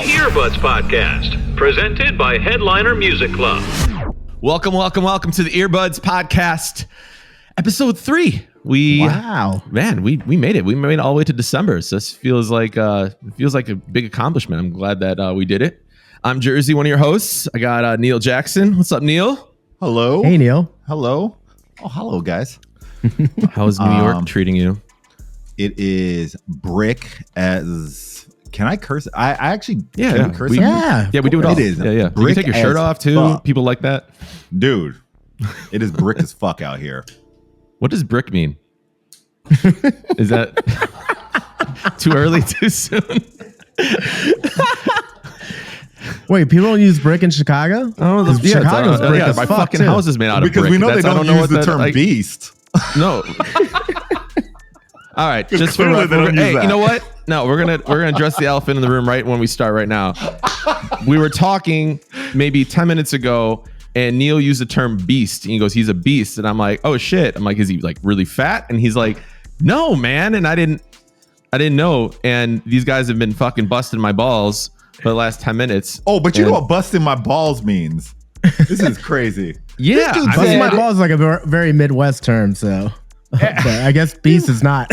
Earbuds Podcast, presented by Headliner Music Club. Welcome to the Earbuds Podcast, episode 3. Man, we made it. We made it all the way to December. So this feels like a big accomplishment. I'm glad that we did it. I'm Jerzy, one of your hosts. I got Neil Jackson. What's up, Neil? Hello. Hey, Neil. Hello. Oh, hello, guys. How's New York treating you? It is brick as. Can I curse? I actually can we curse. We do it all. It is. Yeah. You can take your shirt off too. Fuck. People like that. Dude, it is brick as fuck out here. What does brick mean? Is that too early, too soon? Wait, people don't use brick in Chicago? Oh, Chicago's brick as my fuck, fucking too. house is made out of Because brick. we know they don't use the term beast. No. All right, just for clearly they don't use hey, that. you know what? No, we're gonna address the elephant in the room right when we start right now. We were talking maybe 10 minutes ago, and Neil used the term beast. And he goes, "He's a beast," and I'm like, "Oh shit!" I'm like, "Is he like really fat?" And he's like, "No, man." And I didn't know. And these guys have been fucking busting my balls for the last 10 minutes. Oh, but you know what busting my balls means? This is crazy. Yeah, Busting my balls is like a very Midwest term, so. But I guess beast is not.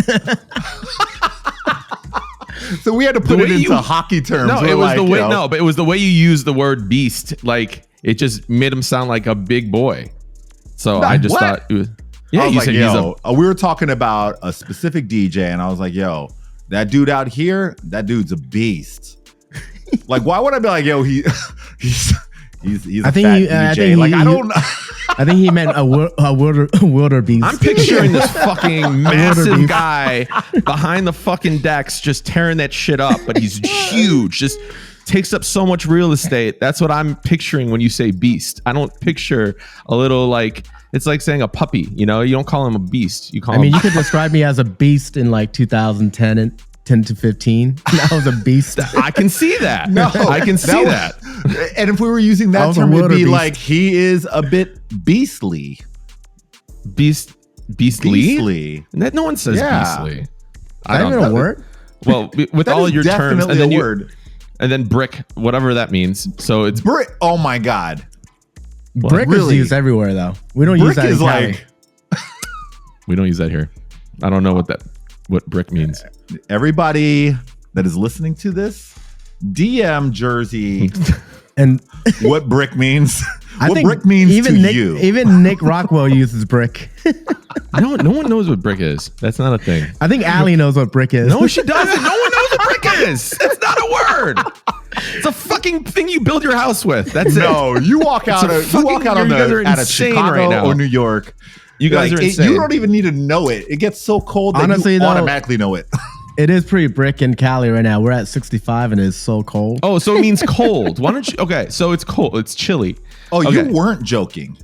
So we had to put it into hockey terms. No, We're it was like, the way. you know, No, but it was the way you used the word beast. Like it just made him sound like a big boy. So I just thought it was. Yeah, I was you like, said yo, we were talking about a specific DJ, and I was like, yo, that dude out here, that dude's a beast. Like, why would I be like, yo, he's a fat DJ. I don't know. I think he meant a wildebeest. I'm picturing this fucking massive guy behind the fucking decks just tearing that shit up, but he's huge, just takes up so much real estate. That's what I'm picturing when you say beast. I don't picture a little like, it's like saying a puppy, you know? You don't call him a beast. You call him. You could describe me as a beast in like 2010 and 10 to 15. I was a beast. I can see that. No, I can see that. And if we were using that term, it would be like, he is a bit beastly. Beastly? Beastly. No one says beastly. I don't know a word. Well, with all your terms, and then word. And then brick, whatever that means. So it's brick. Oh my god, brick is used everywhere though. We don't use that in Cali. We don't use that here. I don't know what brick means. Everybody that is listening to this, DM Jerzy and what brick means. I think brick means even to you. Even Nick Rockwell uses brick. No one knows what brick is. That's not a thing. I think Allie knows what brick is. No, she doesn't. No one knows what brick is. That's not a word. It's a fucking thing you build your house with. That's it. No, you walk out out of Chicago right or New York. You guys are insane. You don't even need to know it. It gets so cold that honestly, you automatically know it. It is pretty brick in Cali right now. We're at 65 and it's so cold. Oh, so it means cold. Why don't you? Okay, so it's cold. It's chilly. Oh, okay. You weren't joking.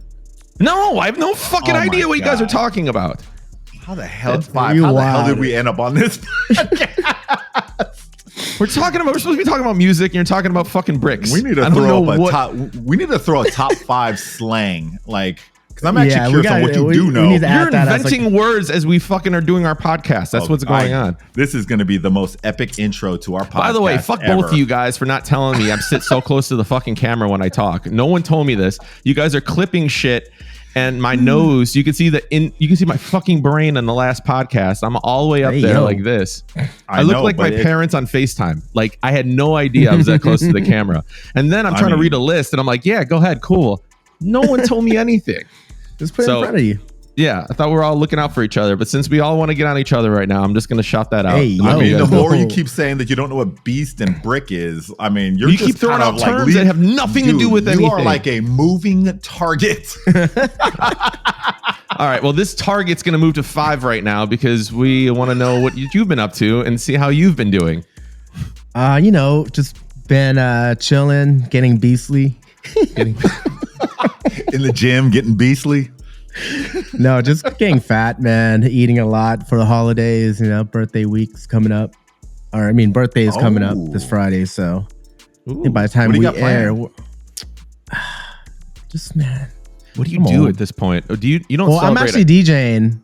No, I have no fucking idea what you guys are talking about. How the hell? How the hell did we end up on this podcast? We're supposed to be talking about music, and you're talking about fucking bricks. We need to throw a top 5 slang, like. Because I'm actually curious on what you do know. You're inventing words as we fucking are doing our podcast. That's what's going on. This is going to be the most epic intro to our podcast. By the way, fuck both of you guys for not telling me. I'm sit so close to the fucking camera when I talk. No one told me this. You guys are clipping shit, and my nose. You can see my fucking brain in the last podcast. I'm all the way up there like this. I look like my parents on FaceTime. Like I had no idea I was that close to the camera. And then I'm trying to read a list, and I'm like, yeah, go ahead, cool. No one told me anything. Just put it in front of you. Yeah, I thought we were all looking out for each other, but since we all want to get on each other right now, I'm just going to shout that out. Hey, the more you keep saying that you don't know what beast and brick is, you keep throwing out terms that have nothing to do with anything. You are like a moving target. All right, well, this target's going to move to 5 right now because we want to know what you've been up to and see how you've been doing. Just been chilling, getting beastly. In the gym, getting beastly. No, just getting fat, man. Eating a lot for the holidays. Birthday week's coming up. Birthday is coming up this Friday. So by the time we air, just man. What do you do at this point? Do you don't? Well, I'm actually DJing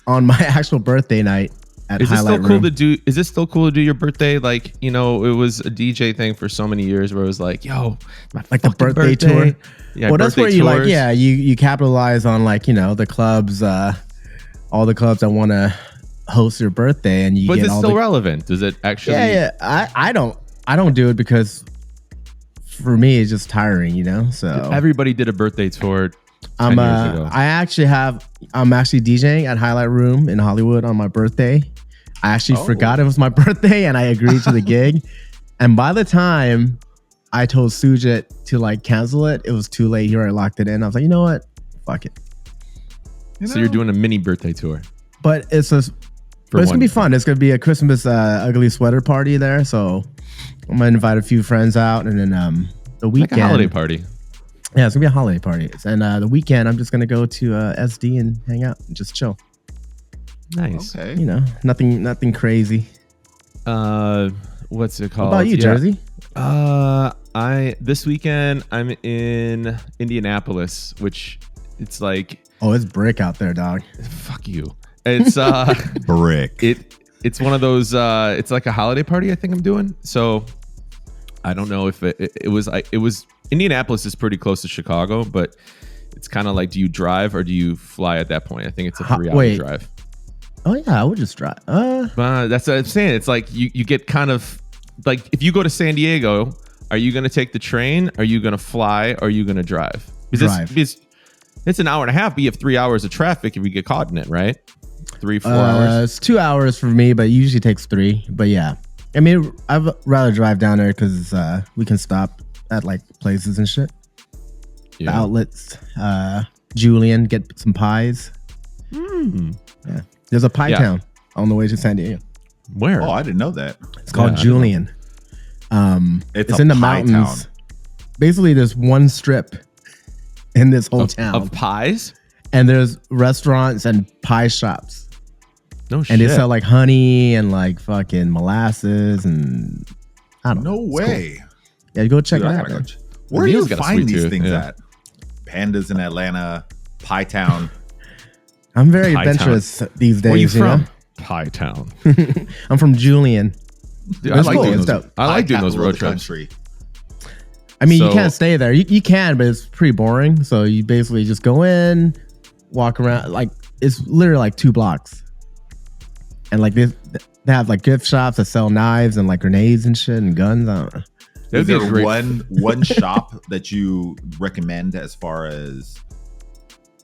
on my actual birthday night. at Is it Highlight still cool Room. to do? Is it still cool to do your birthday? Like, you know, it was a DJ thing for so many years where it was like, yo, my Like the fucking birthday tour. Yeah, Well, that's where birthday you like, tours. yeah, you capitalize on like, you know, the clubs, all the clubs that want to host your birthday, and you But get it's all still the relevant. Does it actually? yeah. I don't do it because for me it's just tiring, you know. So Everybody did a birthday tour 10 I'm years ago. I'm actually DJing at Highlight Room in Hollywood on my birthday. I actually forgot it was my birthday and I agreed to the gig. And by the time I told Sujit to like cancel it, it was too late. He already locked it in. I was like, you know what? Fuck it. So you're doing a mini birthday tour. But it's gonna be fun. It's gonna be a Christmas ugly sweater party there. So I'm gonna invite a few friends out, and then the weekend, Like a holiday party. Yeah, it's gonna be a holiday party. And the weekend, I'm just gonna go to SD and hang out and just chill. Nice. Okay. You know, nothing crazy. What's it called? What about you, Jersey? This weekend I'm in Indianapolis, which it's like, Oh, it's brick out there, dog. fuck you. It's Brick. it's one of those it's like a holiday party I think I'm doing. So I don't know if it was Indianapolis is pretty close to Chicago, but it's kind of like, do you drive or do you fly at that point? I think it's a 3-hour drive. Oh yeah, I would just drive. That's what I'm saying. It's like you get kind of like, if you go to San Diego, are you going to take the train? Are you going to fly? Or are you going to drive? Drive. It's an hour and a half, but you have 3 hours of traffic if you get caught in it, right? 3-4 hours. It's 2 hours for me, but it usually takes 3. But yeah, I mean, I'd rather drive down there because we can stop at like places and shit. The outlets. Julian, get some pies. Yeah, there's a pie town on the way to San Diego. Where? Oh, I didn't know that. It's called Julian. It's a in the pie mountains. town. Basically, there's one strip in this whole town Of pies? and there's restaurants and pie shops, No shit. and they sell like honey and like fucking molasses and I don't know. No way. Cool. Yeah, go check Dude, it I out. gotta go Man. Where do Neil's you got a find sweet these tooth, things yeah. at? Pandas in Atlanta, Pie Town. I'm very Pie adventurous these days. Where are you you know? from? Pie Town. I'm from Julian. Dude, I It's like cool. doing It's those. dope. I like doing those Capital of road the trips. country. I mean, you So- can't stay there. You can, but it's pretty boring. So you basically just go in, walk around. Like it's literally like 2 blocks, and like they have like gift shops that sell knives and like grenades and shit and guns. I don't know. Is That'd be there a great- one shop that you recommend as far as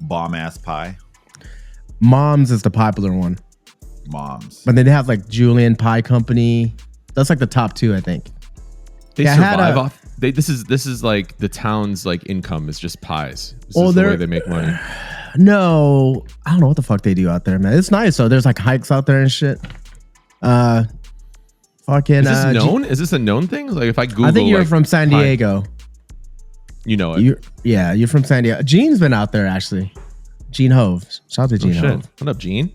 bomb ass pie? Mom's is the popular one, Moms. but then they have like Julian Pie Company. That's like the top 2, I think. They Yeah, I had survive a- off. This is like the town's like income is just pies. This Oh, is the way they're- they make money. No, I don't know what the fuck they do out there, man. It's nice though. There's like hikes out there and shit. Fucking. Is this known? Is this a known thing? Like if I Google, I think you're like, from San pie- Diego. You know it. You're from San Diego. Gene's been out there actually. Gene Hove. Shout out to Oh, Gene shit. Hove. What up, Gene?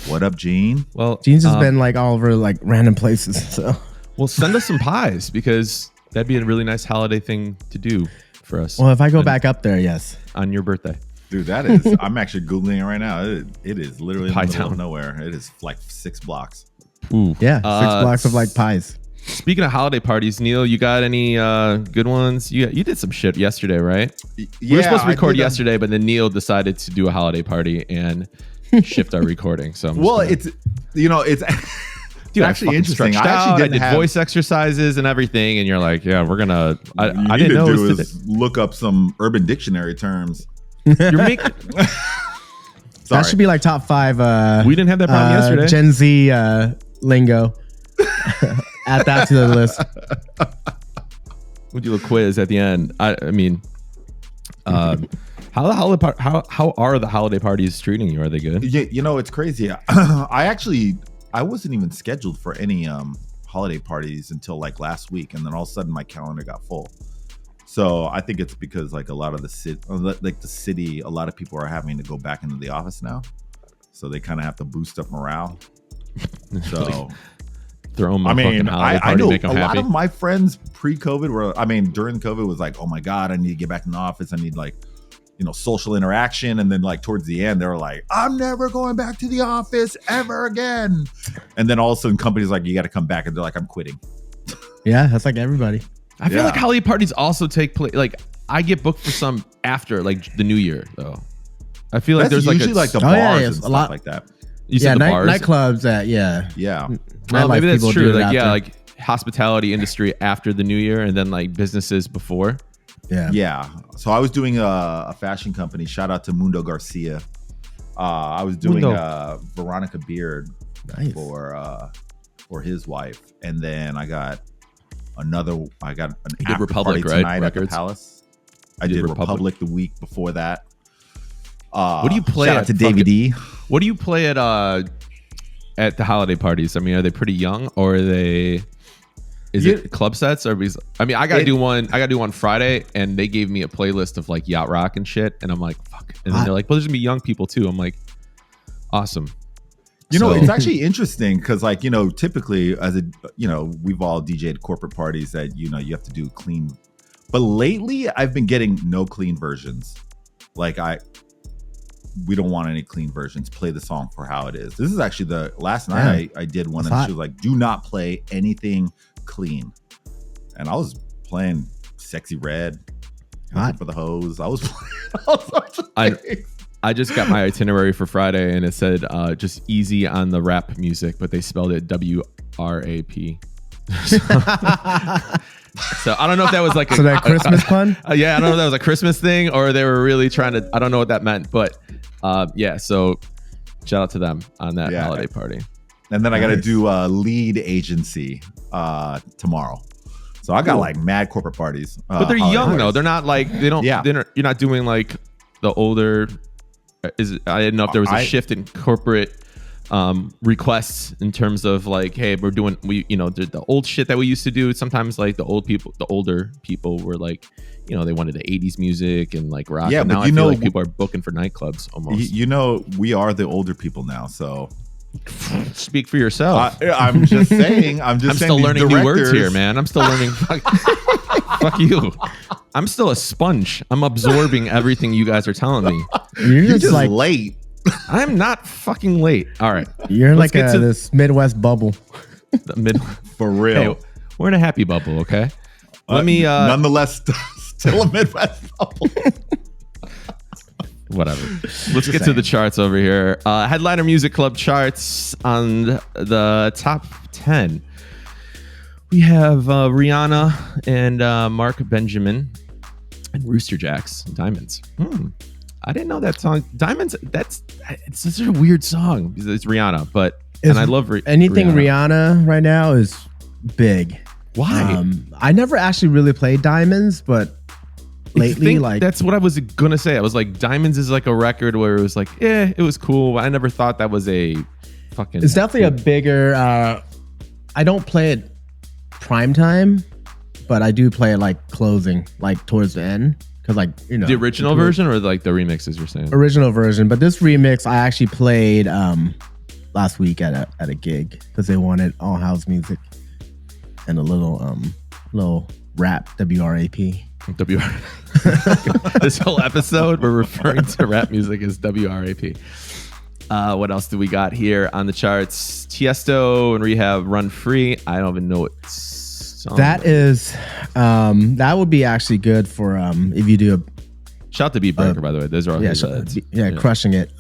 What up, Gene? Well, Gene's has been like all over like random places. So, well, send us some pies because that'd be a really nice holiday thing to do for us. well, if I go back up there, yes. on your birthday. Dude, that is. I'm actually Googling it right now. It is literally in the Pie middle of town. nowhere. It is like 6 blocks. Ooh. Yeah, 6 blocks of like pies. Speaking of holiday parties, Neil, you got any good ones? You did some shit yesterday, right? We were supposed to record yesterday, but then Neil decided to do a holiday party and shift our recording. So I'm just Well, gonna- it's dude, I actually fucking interesting. stretched I out. actually I didn't did have voice exercises and everything, and you're like, yeah, we're gonna. I you need didn't to know. do It was is look up some Urban Dictionary terms. today. You're making. Sorry. That should be like top 5. We didn't have that problem yesterday. Gen Z lingo. Add that to the list. We'll do a quiz at the end. I mean, how are the holiday parties treating you? Are they good? Yeah, you know, it's crazy. I wasn't even scheduled for any holiday parties until like last week, and then all of a sudden my calendar got full. So I think it's because like a lot of the city, a lot of people are having to go back into the office now, so they kind of have to boost up morale. So Throw them a I fucking mean, holiday I party, know make a them lot happy. of my friends pre-COVID during COVID was like, oh my God, I need to get back in the office. I need like social interaction. And then like towards the end, they were like, I'm never going back to the office ever again. And then all of a sudden companies like, you got to come back. And they're like, I'm quitting. Yeah, that's like everybody. I feel like holiday parties also take place. Like I get booked for some after like the New Year though. I feel like there's usually like the bars and stuff like that. You said the bars? Nightclubs that Well, maybe that's true. Like like hospitality industry after the New Year, and then like businesses before. Yeah. So I was doing a fashion company. Shout out to Mundo Garcia. I was doing Veronica Beard for his wife, and then I got an after Republic, party tonight right? at Records? the Palace. I did Republic the week before that. What do you play? Shout out to Davey D. What do you play at the holiday parties? I mean, are they pretty young, or are they? Is it club sets? Or I mean, I gotta do one. I gotta do one Friday, and they gave me a playlist of like yacht rock and shit, and I'm like, fuck. And then they're like, well, there's gonna be young people too. I'm like, awesome. It's actually interesting because like typically as we've all DJed corporate parties that you have to do clean, but lately I've been getting no clean versions. Like we don't want any clean versions. Play the song for how it is. This is actually the last night I did one, and she was like, do not play anything clean. And I was playing Sexy Red, for the hose. I was playing all sorts of things. I just got my itinerary for Friday, and it said just easy on the rap music, but they spelled it WRAP. So I don't know if that was like that Christmas pun. Yeah, I don't know if that was a Christmas thing or they were really trying to. I don't know what that meant, but so shout out to them on that holiday party. And then I got to do a lead agency tomorrow. So I got like mad corporate parties. But they're young though. They're not like you're not doing like the older. I didn't know if there was a shift in corporate requests in terms of like, hey, we're doing the old shit that we used to do. Sometimes like the older people were like, they wanted the 80s music and like rock. Yeah, but now but I feel like people are booking for nightclubs almost. We are the older people now, so speak for yourself. I'm just saying. I'm still learning new words here, man. I'm still learning. Fuck you. I'm still a sponge. I'm absorbing everything you guys are telling me. You're just like late. I'm not fucking late. All right. You're like this Midwest bubble. For real. Hey, we're in a happy bubble, okay? Let me nonetheless still a Midwest bubble. Whatever. Let's get to the charts over here. Headliner Music Club charts on the top 10. We have Rihanna and Mark Benjamin and Rooster Jacks, Diamonds. I didn't know that song. Diamonds, it's such a weird song because it's Rihanna, and I love anything Rihanna right now is big. Why? I never actually really played Diamonds, but lately, like that's what I was gonna say. I was like, Diamonds is like a record where it was like, it was cool. I never thought that was a fucking. It's definitely a bigger. I don't play it prime time, but I do play it like closing, like towards the end, because like the original version or like the remixes you're saying. Original version, but this remix I actually played last week at a gig because they wanted all house music and a little rap WRAP. This whole episode we're referring to rap music as WRAP. What else do we got here on the charts? Tiesto and Rehab, Run Free. I don't even know what song that is. That would be actually good for if you do a shout to Beatbreaker, by the way. Those are all crushing it.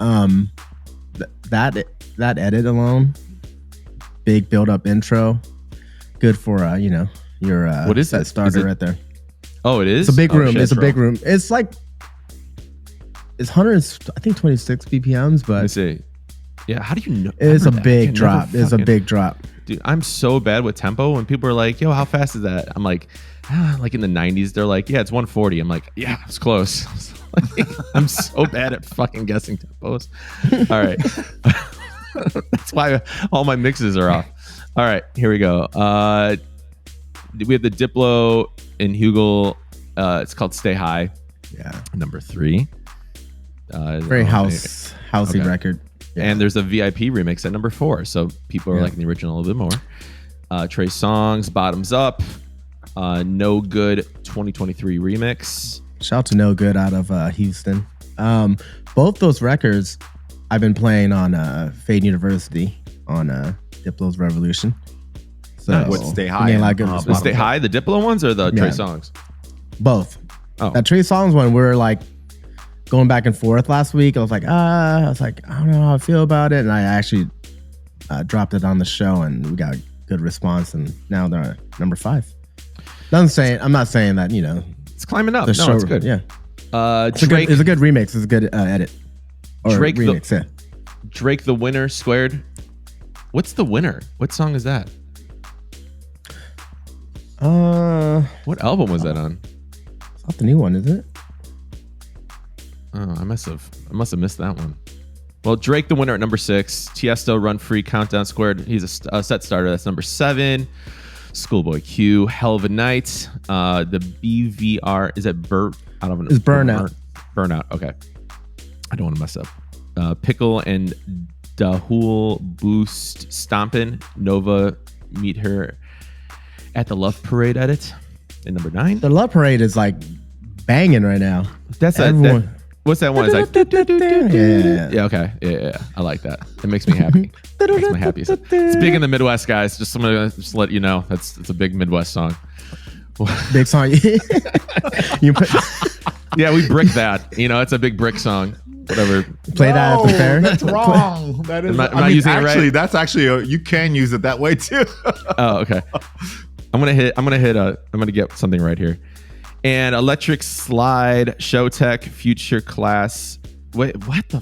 That edit alone, big build up intro, good for your what is that starter right there. Oh, it is. It's a big room. It's a big room. It's like it's 126 BPMs, but let me see. Yeah, how do you know? It's a big drop. It's a big drop. Dude, I'm so bad with tempo. When people are like, "Yo, how fast is that?" I'm like, like in the 90s, they're like, "Yeah, it's 140." I'm like, "Yeah, it's close." I'm so bad at fucking guessing tempos. All right, that's why all my mixes are off. All right, here we go. We have the Diplo and Hugel. It's called "Stay High." Yeah, number 3. Very housey record. Yeah. And there's a VIP remix at number 4. So people are liking the original a little bit more. Trey Songz, Bottoms Up, No Good 2023 remix. Shout out to No Good out of Houston. Both those records I've been playing on Fade University on Diplo's Revolution. So Nice. What, Stay High? The Stay High, the Diplo ones or the Trey Songz? Both. Oh. That Trey Songz one, we're like going back and forth last week. I was like, I don't know how I feel about it. And I actually dropped it on the show and we got a good response. And now they're number 5. I'm not saying that, It's climbing up. the No, show, it's good. Yeah. Drake, It's a good remix. It's a good edit. Or Drake remix, yeah. Drake the Winner Squared. What's the Winner? What song is that? What album was that on? It's not the new one, is it? Oh, I must have missed that one. Well, Drake the Winner at number 6. Tiesto Run Free Countdown Squared. He's a set starter. That's number 7. Schoolboy Q, Hell of a Night. The BVR, is it I don't know. It's Burnout. Burnout. Okay. I don't want to mess up. Pickle and Dahul Boost Stompin'. Nova Meet Her at the Love Parade edit at number 9. The Love Parade is like banging right now. That's Everyone. What's that one? It's like Yeah. Okay. Yeah. I like that. It makes me happy. It makes me happy. It's big in the Midwest, guys. Just I'm gonna just let you know. It's a big Midwest song. Big song. You put, Yeah, we brick that. It's a big brick song. Whatever. play that at the fair. That's wrong. That is. Am I using it right? That's actually you can use it that way too. Oh, okay. I'm gonna get something right here. And Electric Slide, Showtech, Future Class. Wait, what the?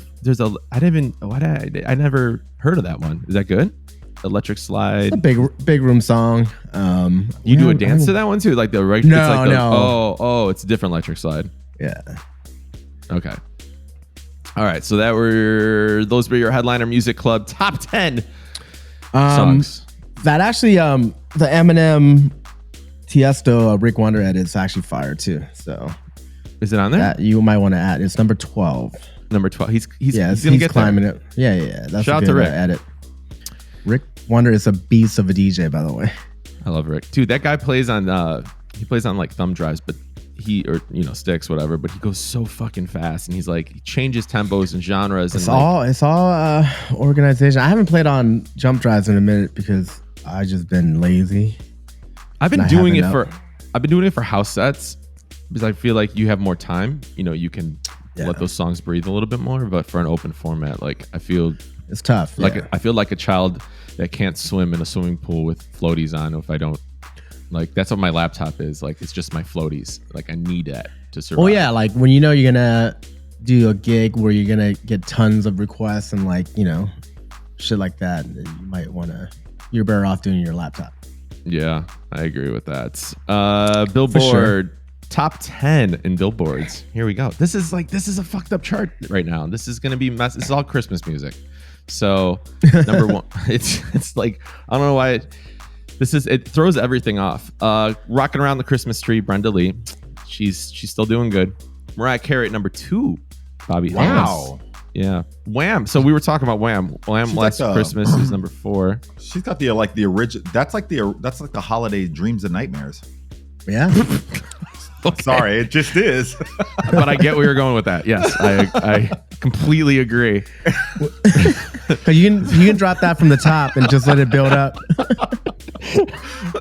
I never heard of that one. Is that good? Electric Slide. It's a big room song. You do a dance to that one too, like the right? No, it's like no. Oh, it's a different Electric Slide. Yeah. Okay. All right. So those were your Headliner Music Club top 10 songs. That actually, the Eminem Tiesto Rick Wonder edit is actually fire too. So Is it on there? that you might want to add. It's number 12. Number 12. He's Yeah, gonna get climbing there. it. Yeah. That's Shout out a good to Rick. edit. Rick Wonder is a beast of a DJ, by the way. I love Rick. Dude, that guy plays on like thumb drives, but sticks, whatever, but he goes so fucking fast and he changes tempos and genres. It's all organization. I haven't played on jump drives in a minute because I just been lazy. I've been doing it for house sets because I feel like you have more time. You can let those songs breathe a little bit more, but for an open format, I feel it's tough. I feel like a child that can't swim in a swimming pool with floaties on if I don't. That's what my laptop is. It's just my floaties. I need that to survive. Oh yeah, when you're gonna do a gig where you're gonna get tons of requests and shit like that, you're better off doing your laptop. Yeah, I agree with that. Billboard top 10 in Billboards. Here we go. This is a fucked up chart right now. This is gonna be mess. This is all Christmas music. So number 1, it's I don't know why. It throws everything off. Rocking Around the Christmas Tree, Brenda Lee. She's still doing good. Mariah Carey at number 2. Bobby Ellis. Wow. Yeah. Wham. So we were talking about Wham. Wham She's Last Christmas is number 4. She's got the original. That's like the holiday dreams and nightmares. Yeah. Okay. Sorry, it just is. But I get where you're going with that. Yes, I completely agree. You can drop that from the top and just let it build up.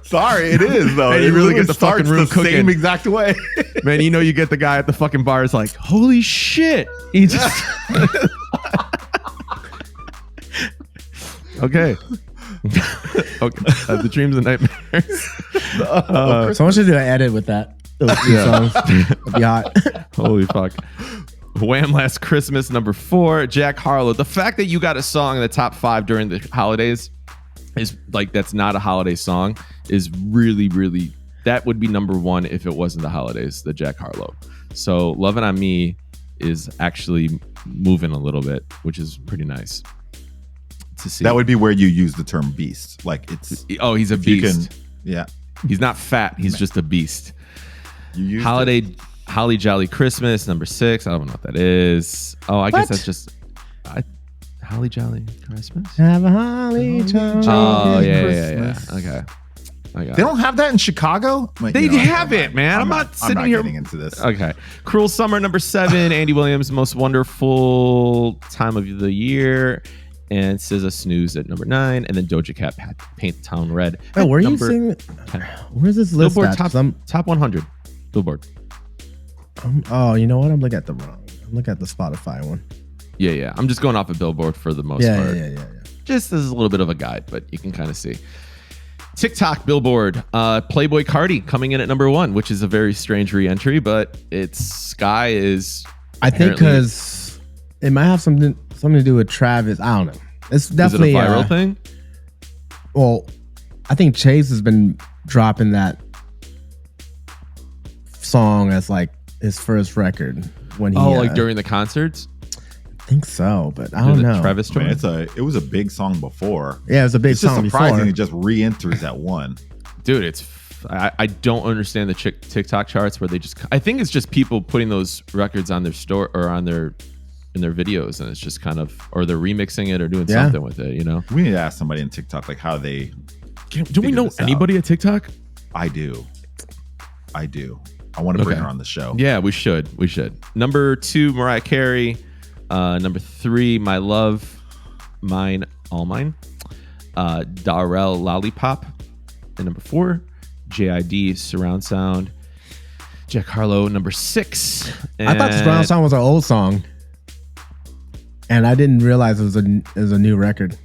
Sorry, it is though. Hey, you it really get the starts fucking room the cooking. same exact way. Man, you get the guy at the fucking bar is like, holy shit. He just Okay. Okay. The dreams and nightmares. Someone should do an edit with that. Those 2 songs. It'd be hot. Holy fuck. Wham! Last Christmas, number 4. Jack Harlow. The fact that you got a song in the top 5 during the holidays is that's not a holiday song is really, really, that would be number 1 if it wasn't the holidays, the Jack Harlow. So Lovin' on Me is actually moving a little bit, which is pretty nice to see. That would be where you use the term beast. He's a beast. Yeah. He's not fat. He's just a beast. You use Holly Jolly Christmas, number 6. I don't know what that is. Oh, I guess that's just Holly Jolly Christmas. Have a holly jolly. Oh, yeah. Christmas. Okay. They don't have that in Chicago? They have it, man. I'm not sitting here getting into this. Okay. Cruel Summer, number 7. Andy Williams, Most Wonderful Time of the Year. And SZA, Snooze at number 9. And then Doja Cat, Paint the Town Red. Oh, where are you seeing? Where's this list Billboard at? top 100. Billboard. Oh, you know what? I'm looking at the Spotify one. Yeah. I'm just going off of Billboard for the most part. Yeah. Just as a little bit of a guide, but you can kind of see. TikTok Billboard, Playboy Cardi coming in at number 1, which is a very strange re-entry, but Sky is. I think because it might have something to do with Travis. I don't know. It's definitely is it a viral thing. Well, I think Chase has been dropping that song as like his first record when he. Like during the concerts. I think so, but I don't know. Travis I mean, it was a big song before. Yeah, it was a big song before. It's just surprising before. it just re-enters at 1. Dude, I don't understand the TikTok charts where I think it's just people putting those records on their store or in their videos, and it's just kind of, or they're remixing it or doing something with it, you know? We need to ask somebody in TikTok like how they. Do we know anybody at TikTok? I do. I want to bring her on the show. Yeah, we should. Number 2, Mariah Carey. Number 3, My Love, Mine, All Mine. Darrell, Lollipop. And number 4, JID, Surround Sound. Jack Harlow, number 6. I thought Surround Sound was an old song, and I didn't realize it was a new record.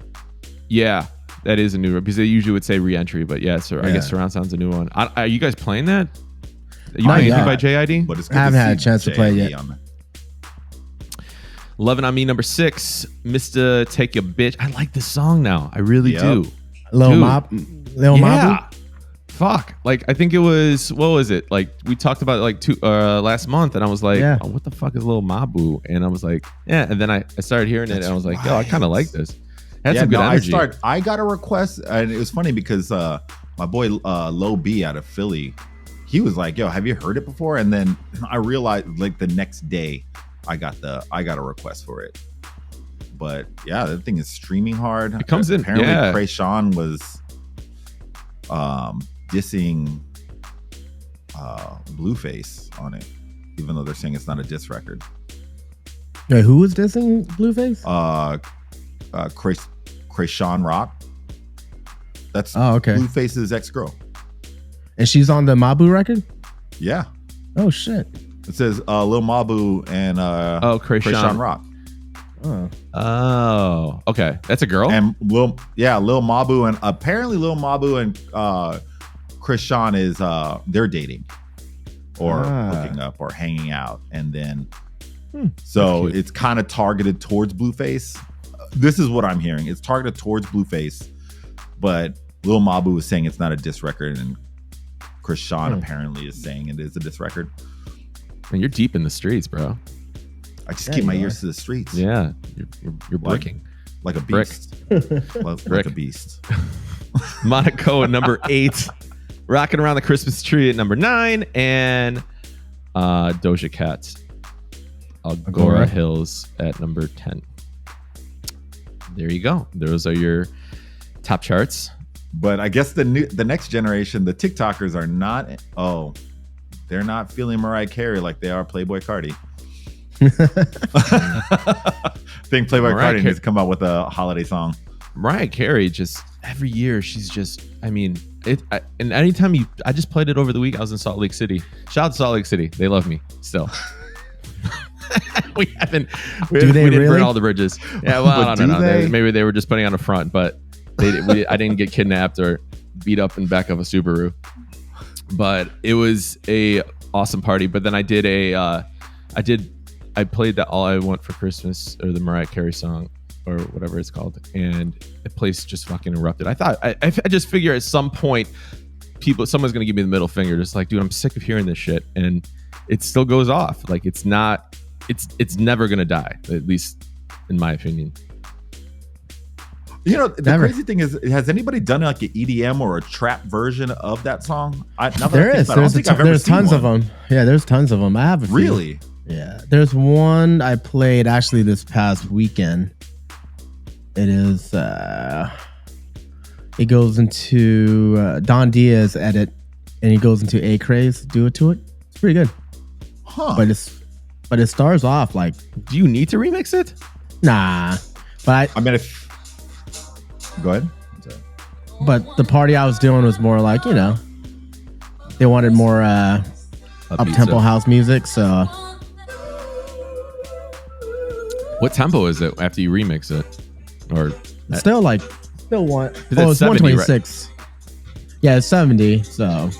Yeah, that is a new record because they usually would say re-entry, but I guess Surround Sound's a new one. Are you guys playing that? Are you playing anything by JID? But it's I haven't had a chance to play it yet. Lovin' on Me, number 6. Mr. Take Your Bitch. I like this song now. I really do. Lil Mabu? Fuck. Like, I think it was, what was it? Like, we talked about it like last month, and I was like, oh, what the fuck is Lil Mabu? And I was like, yeah. And then I started hearing it, and I was like, yo, I kind of like this. It had some good energy. I got a request, and it was funny because my boy Low B out of Philly, he was like, yo, have you heard it before? And then I realized like the next day, I got a request for it. But yeah, that thing is streaming hard. It comes in. Apparently, Kreayshawn was dissing Blueface on it, even though they're saying it's not a diss record. Wait, who was dissing Blueface? Kreayshawn Rock. That's Blueface's ex-girl. And she's on the Mabu record? Yeah. Oh shit. It says Lil Mabu and Kreayshawn Rock. Oh, okay. That's a girl? And Lil Mabu, and apparently Lil Mabu and Kreayshawn is they're dating or hooking up or hanging out, and then so it's kind of targeted towards Blueface. This is what I'm hearing. It's targeted towards Blueface, but Lil Mabu is saying it's not a diss record, and Kreayshawn apparently is saying it is a diss record. Man, you're deep in the streets, bro. I just keep my ears to the streets. Yeah, you're bricking like a beast. like a beast. Monaco at number 8, Rocking Around the Christmas Tree at number 9, and Doja Cat, Agora Hills at number 10. There you go. Those are your top charts. But I guess the next generation, the TikTokers are not. They're not feeling Mariah Carey like they are Playboy Cardi. I think Playboy Cardi needs to come out with a holiday song. Mariah Carey, just every year, she's just, I mean, and anytime I just played it over the week. I was in Salt Lake City. Shout out to Salt Lake City. They love me still. we didn't burn all the bridges. Yeah, well, I don't know. Maybe they were just putting on a front, but I didn't get kidnapped or beat up in the back of a Subaru. But it was a awesome party. But then I played that All I Want for Christmas, or the Mariah Carey song, or whatever it's called, and the place just fucking erupted. I just figure at some point someone's gonna give me the middle finger, just like, dude, I'm sick of hearing this shit, and it still goes off. Like, it's never gonna die, at least in my opinion. You know, the crazy thing is, has anybody done like an EDM or a trap version of that song? There's tons of them. Yeah, there's tons of them. I have a few. Really? Yeah, there's one I played actually this past weekend. It is It goes into Don Diaz edit, and he goes into A Craze, Do It To It. It's pretty good. Huh. But it starts off like, do you need to remix it? Nah. But I mean, if go ahead. But the party I was doing was more like, they wanted more up-tempo house music, so. What tempo is it after you remix it? Or it's still one. It's 126. Right? Yeah, it's 70. So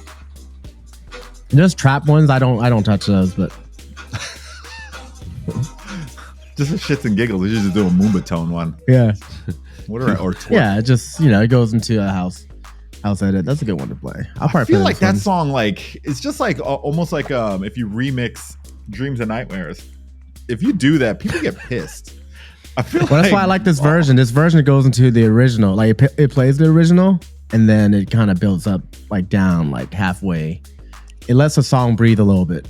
just trap ones. I don't touch those, but just for shits and giggles, we should just do a Moomba tone one. Yeah. Or twerk. Yeah, just it goes into a house edit. That's a good one to play. I feel like that song, like it's just like almost like if you remix Dreams and Nightmares. If you do that, people get pissed. I feel well, that's why I like this version. This version goes into the original. Like it plays the original, and then it kind of builds up like down like halfway. It lets the song breathe a little bit,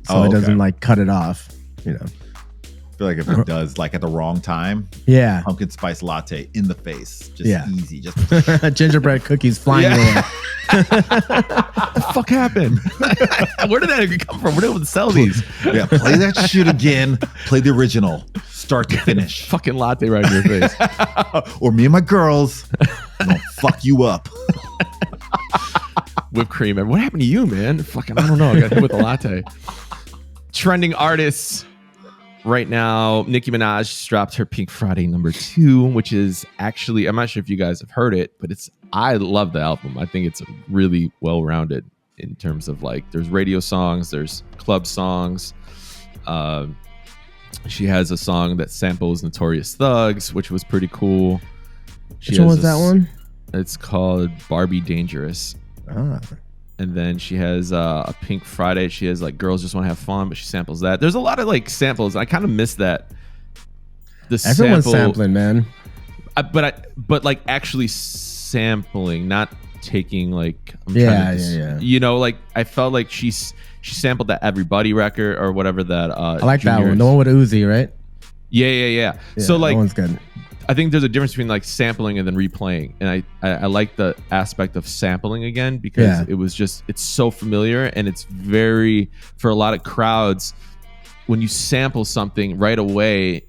so it doesn't like cut it off. I feel like if it does, like at the wrong time, pumpkin spice latte in the face, just easy, just gingerbread cookies flying away. What the fuck happened? Where did that even come from? Where did they sell these? Yeah, play that shit again. Play the original, start to finish. Fucking latte right in your face. Or me and my girls, I'm gonna fuck you up. Whipped cream. What happened to you, man? Fucking, I don't know. I got hit with a latte. Trending artists. Right now, Nicki Minaj dropped her Pink Friday #2, which is actually, I'm not sure if you guys have heard it, but I love the album. I think it's really well-rounded in terms of like, there's radio songs, there's club songs. She has a song that samples Notorious Thugs, which was pretty cool. Which one was that one? It's called Barbie Dangerous. And then she has a Pink Friday. She has like Girls Just Want to Have Fun, but she samples that. There's a lot of like samples. I kind of miss that. Everyone's sampling, man. But like actually sampling, not taking like. Yeah. Like I felt like she sampled that Everybody record or whatever that. I like that one. The one with Uzi, right? Yeah. So like, that one's good. I think there's a difference between like sampling and then replaying, and I like the aspect of sampling again because it was just, it's so familiar, and it's very, for a lot of crowds, when you sample something right away,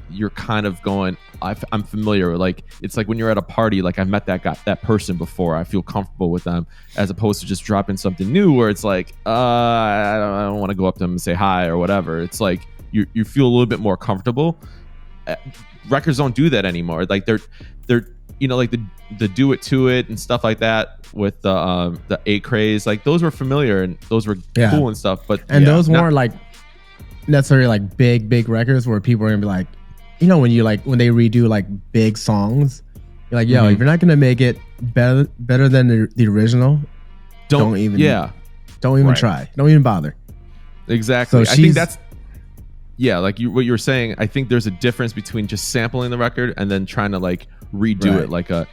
you're kind of going, I'm familiar. Like it's like when you're at a party, like I've met that person before, I feel comfortable with them, as opposed to just dropping something new where it's like I don't want to go up to them and say hi or whatever. It's like you feel a little bit more comfortable. Records don't do that anymore. Like they're like the Do It To It and stuff like that with the A Craze, like those were familiar and those were cool and stuff, but those weren't like necessarily like big records where people are gonna be like, when they redo like big songs, you're like, yo, if you're not gonna make it better than the original, don't even try, don't even bother. Exactly. So I think that's like what you were saying. I think there's a difference between just sampling the record and then trying to like redo it like a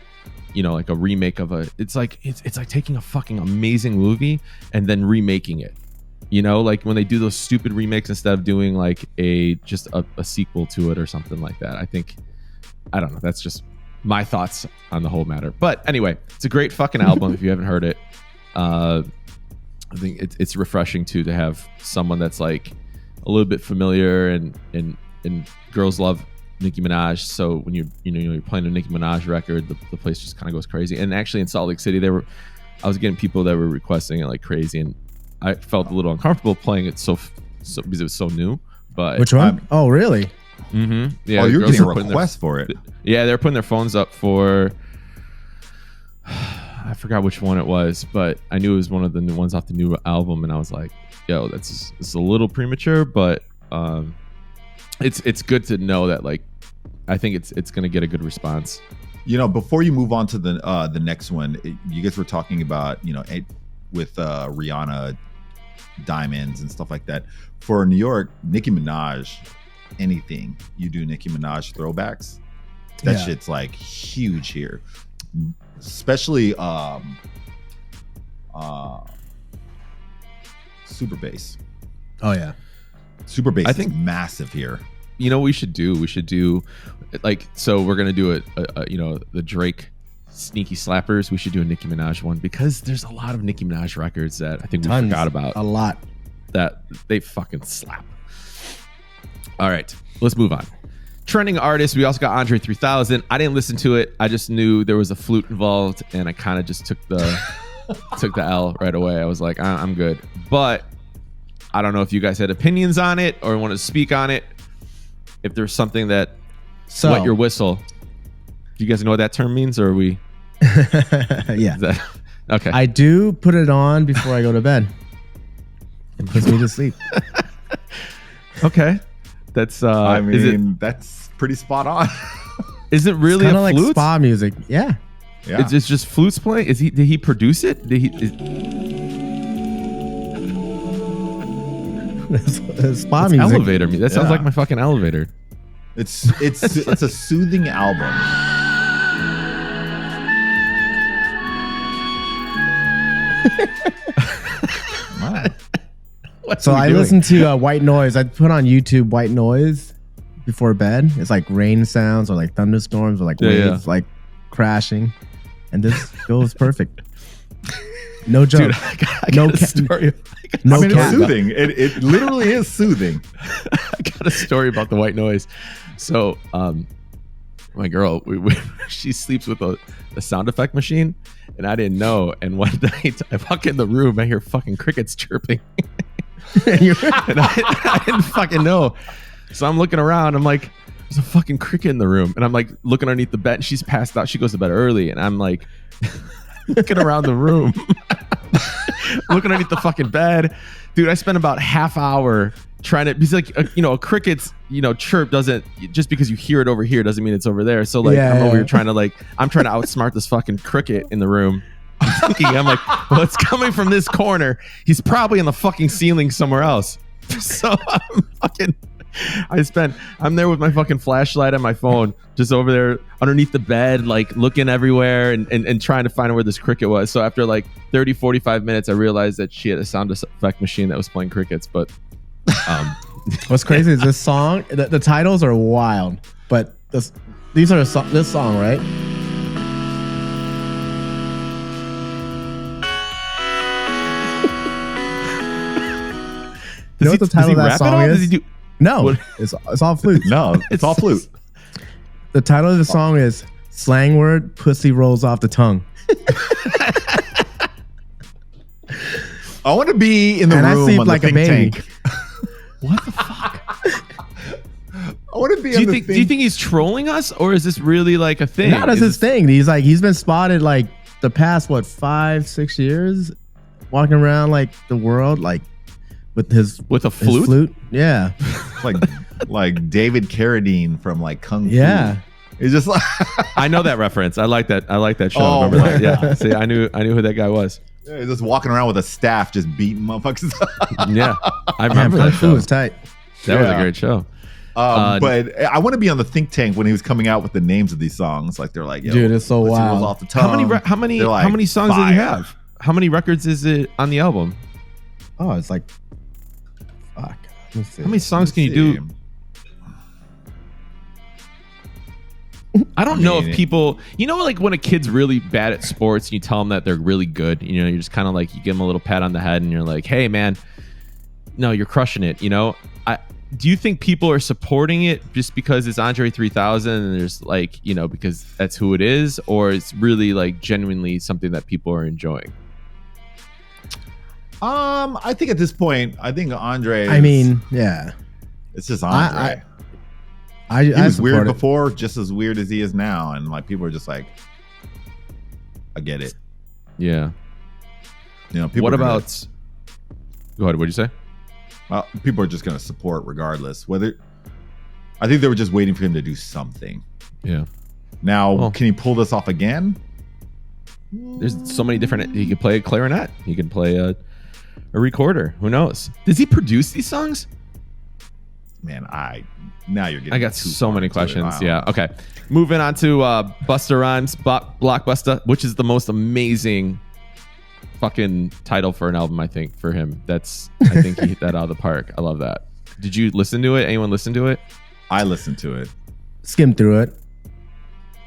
like a remake of it's like taking a fucking amazing movie and then remaking it. Like when they do those stupid remakes instead of doing like a sequel to it or something like that. I don't know. That's just my thoughts on the whole matter. But anyway, it's a great fucking album if you haven't heard it. I think it's refreshing too to have someone that's like a little bit familiar, and girls love Nicki Minaj. So when you're playing a Nicki Minaj record, the place just kind of goes crazy. And actually in Salt Lake City, I was getting people that were requesting it like crazy, and I felt a little uncomfortable playing it so because it was so new. But which one? Oh, really? Mm-hmm. Yeah. Oh, you're getting a request for it. Yeah, they're putting their phones up for. I forgot which one it was, but I knew it was one of the new ones off the new album, and I was like, yo, it's a little premature, but it's good to know that like I think it's gonna get a good response. Before you move on to the next one, you guys were talking about with Rihanna diamonds and stuff like that. For New York, Nicki Minaj, anything you do Nicki Minaj throwbacks, that shit's like huge here, especially Super Bass. Oh yeah, Super Bass. I think is massive here. We should do like, so we're gonna do the Drake sneaky slappers, we should do a Nicki Minaj one because there's a lot of Nicki Minaj records that I think we Tons. forgot about. A lot. That they fucking slap. All right, let's move on. Trending artists, we also got Andre 3000. I didn't listen to it. I just knew there was a flute involved, and I kind of just took the L right away. I was like, I'm good. But I don't know if you guys had opinions on it or want to speak on it. If there's something that wet your whistle. Do you guys know what that term means, or are we? Yeah. Okay. I do put it on before I go to bed. It puts me to sleep. Okay. That's I mean, that's pretty spot on. Is it really kind a of like flute? spa music? Yeah. Yeah. It's just flutes playing. Did he produce it? It's spa It's music. elevator music. That sounds Yeah. like my fucking elevator. It's a soothing album. Wow. So I listen to white noise. I put on YouTube white noise before bed. It's like rain sounds or like thunderstorms or like waves like crashing, and this goes perfect. No joke. Dude, I got a story. No I mean, cat. it's soothing. It literally is soothing. I got a story about the white noise. So, my girl, she sleeps with a sound effect machine, and I didn't know. And one night, I walk in the room, I hear fucking crickets chirping, and I didn't fucking know. So I'm looking around. I'm like, there's a fucking cricket in the room, and I'm like looking underneath the bed. And she's passed out. She goes to bed early, and I'm like looking around the room, looking underneath the fucking bed. Dude, I spent about half hour trying to, because like, a cricket's, chirp doesn't, just because you hear it over here doesn't mean it's over there. So like, I'm over here trying to I'm trying to outsmart this fucking cricket in the room. I'm like, well, it's coming from this corner. He's probably in the fucking ceiling somewhere else. So I'm there with my fucking flashlight on my phone, just over there underneath the bed, like looking everywhere and trying to find where this cricket was. So after like 30, 45 minutes, I realized that she had a sound effect machine that was playing crickets. But what's crazy is this song, the titles are wild, but this song, right? You know what the title of that song is? No, it's all flute. No, it's all flute. The title of the song is slang word, pussy rolls off the tongue. I want to be in the And I room sleep on like the a think baby. tank. what the fuck? I want to be Do you think he's trolling us, or is this really like a thing? No, that's his thing. He's been spotted like the past 5-6 years, walking around like the world like with a flute. Yeah, like David Carradine from like Kung Fu. yeah. It's just like I know that reference. I like that show. Oh, Remember that? Yeah. See, I knew who that guy was. yeah, he's just walking around with a staff, just beating motherfuckers. Yeah, I remember Kung that Fu show. was tight. That was a Yeah. great show. But I want to be on the think tank when he was coming out with the names of these songs. Like they're like, yo, Dude, it's so pussy wild. rolls off the tongue. How many They're like, how many songs did fire. you have? How many records is it on the album? Oh, it's like, fuck. Let me see. How many songs can you do? I don't know if people, like when a kid's really bad at sports and you tell them that they're really good, you're just kind of like, you give them a little pat on the head and you're like, hey man, no, you're crushing it. Do you think people are supporting it just because it's Andre 3000 and there's like, because that's who it is, or it's really like genuinely something that people are enjoying? I think at this point, I think Andre. Yeah. It's just Andre. I he was weird support it. before, just as weird as he is now, and like people are just like, I get it. Yeah. People. What about? Go ahead. What'd you say? People are just going to support regardless. I think they were just waiting for him to do something. Yeah. Now, can he pull this off again? There's so many different. He could play a clarinet. He can play a recorder. Who knows? Does he produce these songs? Man, now you're getting. I got too so far many into it. questions. Wow. Yeah. Okay. Moving on to Busta Rhymes, Blockbuster, which is the most amazing fucking title for an album, I think, for him. I think he hit that out of the park. I love that. Did you listen to it? Anyone listen to it? I listened to it. Skim through it.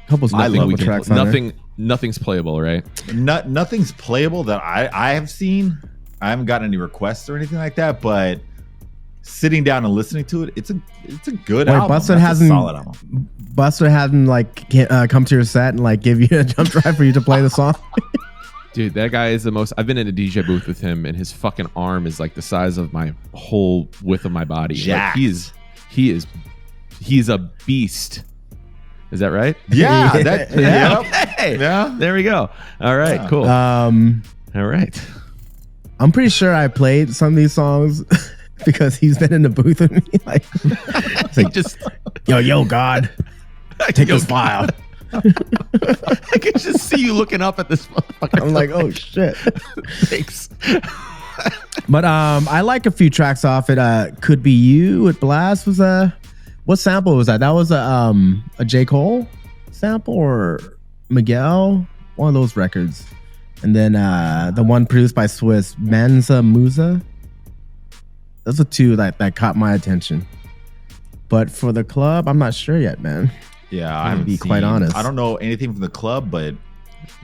Couple tracks on there. nothing's playable, right? Nothing's playable that I have seen. I haven't gotten any requests or anything like that, but sitting down and listening to it, it's a good album. Buster hasn't, solid album. Buster hasn't like come to your set and like give you a jump drive for you to play the song. Dude, that guy is the most. I've been in a DJ booth with him, and his fucking arm is like the size of my whole width of my body. Like, he's a beast. Is that right? Yeah. Yeah. Hey, yeah. There we go. All right. Yeah. Cool. All right. I'm pretty sure I played some of these songs because he's been in the booth with me. Like just yo, God, take this file. I can just see you looking up at this motherfucker. I'm like, oh shit. Thanks. But I like a few tracks off it. Could Be You with Blast was what sample was that? That was a J. Cole sample or Miguel, one of those records. And then the one produced by Swiss, Manza Musa. Those are two that caught my attention. But for the club, I'm not sure yet, man. Yeah, I haven't be quite honest. I don't know anything from the club, but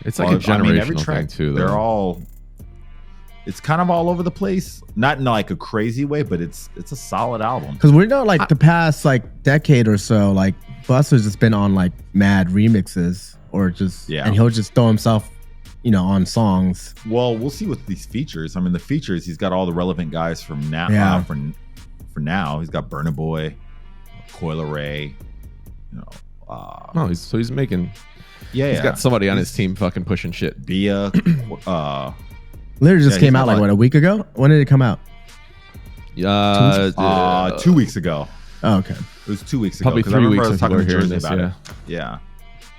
it's like a generational every track thing too. They're all. It's kind of all over the place, not in like a crazy way, but it's a solid album. Because we know like the past like decade or so, like Buster's just been on like mad remixes or just and he'll just throw himself, on songs. Well, we'll see with these features. I mean, the features, he's got all the relevant guys from now. Yeah. For now, he's got Burna Boy, Coil Ray. He's making. Yeah, he's got somebody on his team fucking pushing shit. Bia. Literally just came out like what, a week ago? When did it come out? 2 weeks ago. Oh, okay. It was 2 weeks Probably ago. 3 weeks. I was talking to Jerzy about it. Yeah.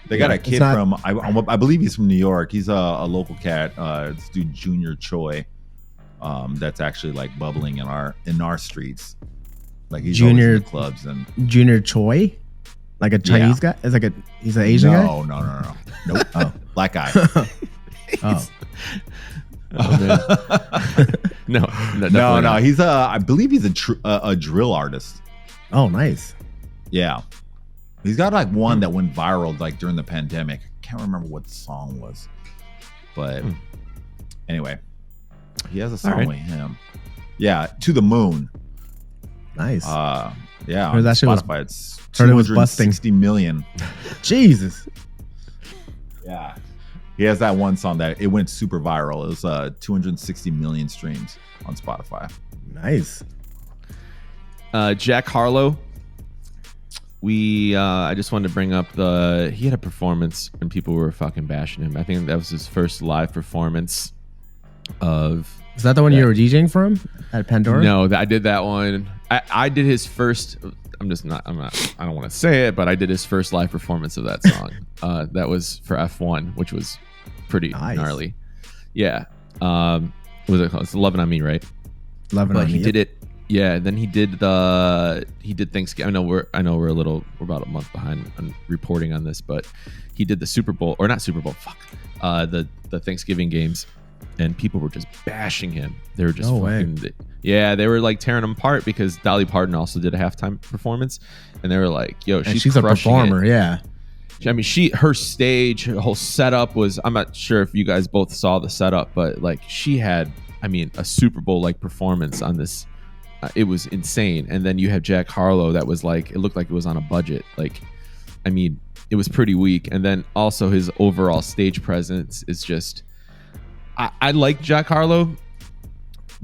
They got a kid from I believe he's from New York. He's a local cat. This dude Junior Choi. That's actually like bubbling in our streets. Like he's Junior in the clubs and Junior Choi, like a Chinese guy. It's like he's an Asian guy. No. Nope. Oh, black guy. Oh. No. He's I believe he's a drill artist. Oh, nice. Yeah, he's got like one that went viral like during the pandemic. I can't remember what the song was, but anyway, he has a song with him. Yeah, To the Moon. Nice. Yeah. On Spotify, it's 260 million. Jesus. Yeah. He has that one song that it went super viral. It was 260 million streams on Spotify. Nice. Jack Harlow. I just wanted to bring up he had a performance and people were fucking bashing him. I think that was his first live performance of. Is that the one you were DJing from at Pandora? No, I did that one. I did his first. I don't want to say it, but I did his first live performance of that song. That was for F1, which was pretty gnarly. Yeah. What was it called? It's Lovin' on Me, right? Lovin' on Me. But he did it. Yeah. Then he did Thanksgiving. I know we're about a month behind on reporting on this, but he did the Super Bowl or not Super Bowl. Fuck. The Thanksgiving games. And people were just bashing him. They were just they were like tearing him apart because Dolly Parton also did a halftime performance, and they were like, "Yo, she's a performer." It. Yeah, I mean, her stage, her whole setup was. I'm not sure if you guys both saw the setup, but like she had, a Super Bowl like performance on this. It was insane. And then you have Jack Harlow that was like, it looked like it was on a budget. Like, it was pretty weak. And then also his overall stage presence is just. I like Jack Harlow,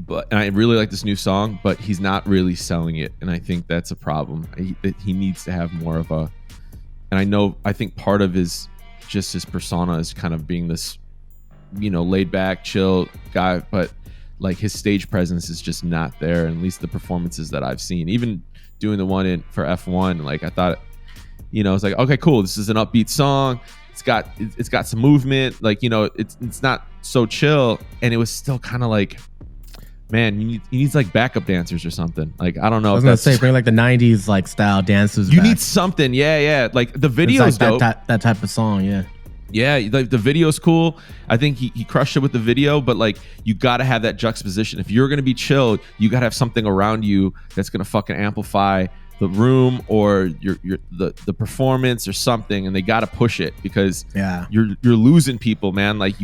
and I really like this new song, but he's not really selling it, and I think that's a problem. He needs to have more of a, and I think part of his persona is kind of being this, laid back, chill guy, but like his stage presence is just not there, at least the performances that I've seen. Even doing the one for F1, like I thought, it's like, okay, cool, this is an upbeat song. It's got some movement, like it's not so chill, and it was still kind of like, man, he needs like backup dancers or something. Like I don't know. I was gonna say bring like the '90s like style dancers. You need something, yeah. Like the video's dope. That type of song, yeah. Yeah, the video's cool. I think he crushed it with the video, but like you got to have that juxtaposition. If you're gonna be chill, you got to have something around you that's gonna fucking amplify room or the performance or something, and they got to push it because you're losing people, man. Like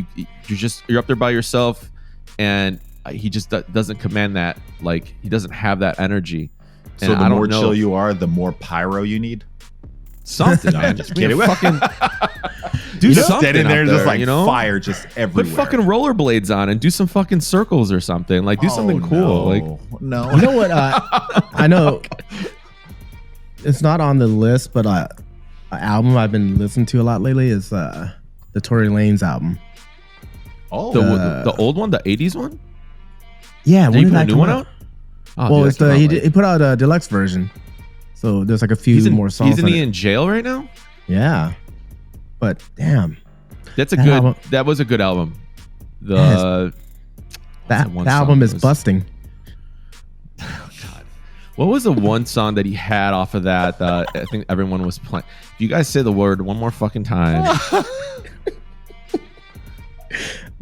you're up there by yourself, and he just doesn't command that. Like he doesn't have that energy. So the more chill you are, the more pyro you need. Something, man. Just kidding. Fucking do something in there, just like fire just everywhere. Put fucking rollerblades on and do some fucking circles or something. Like do something cool. Like no. You know what? I know it's not on the list, but an album I've been listening to a lot lately is the Tory Lanez album. Oh, the old one, the 80s one. Yeah, did he put a new one out? Oh, well, he put out a deluxe version. So there's like a few more songs. Isn't he in jail right now? Yeah, but damn, that was a good album. The album is busting. Oh God, what was the one song that he had off of that? I think everyone was playing. If you guys say the word one more fucking time.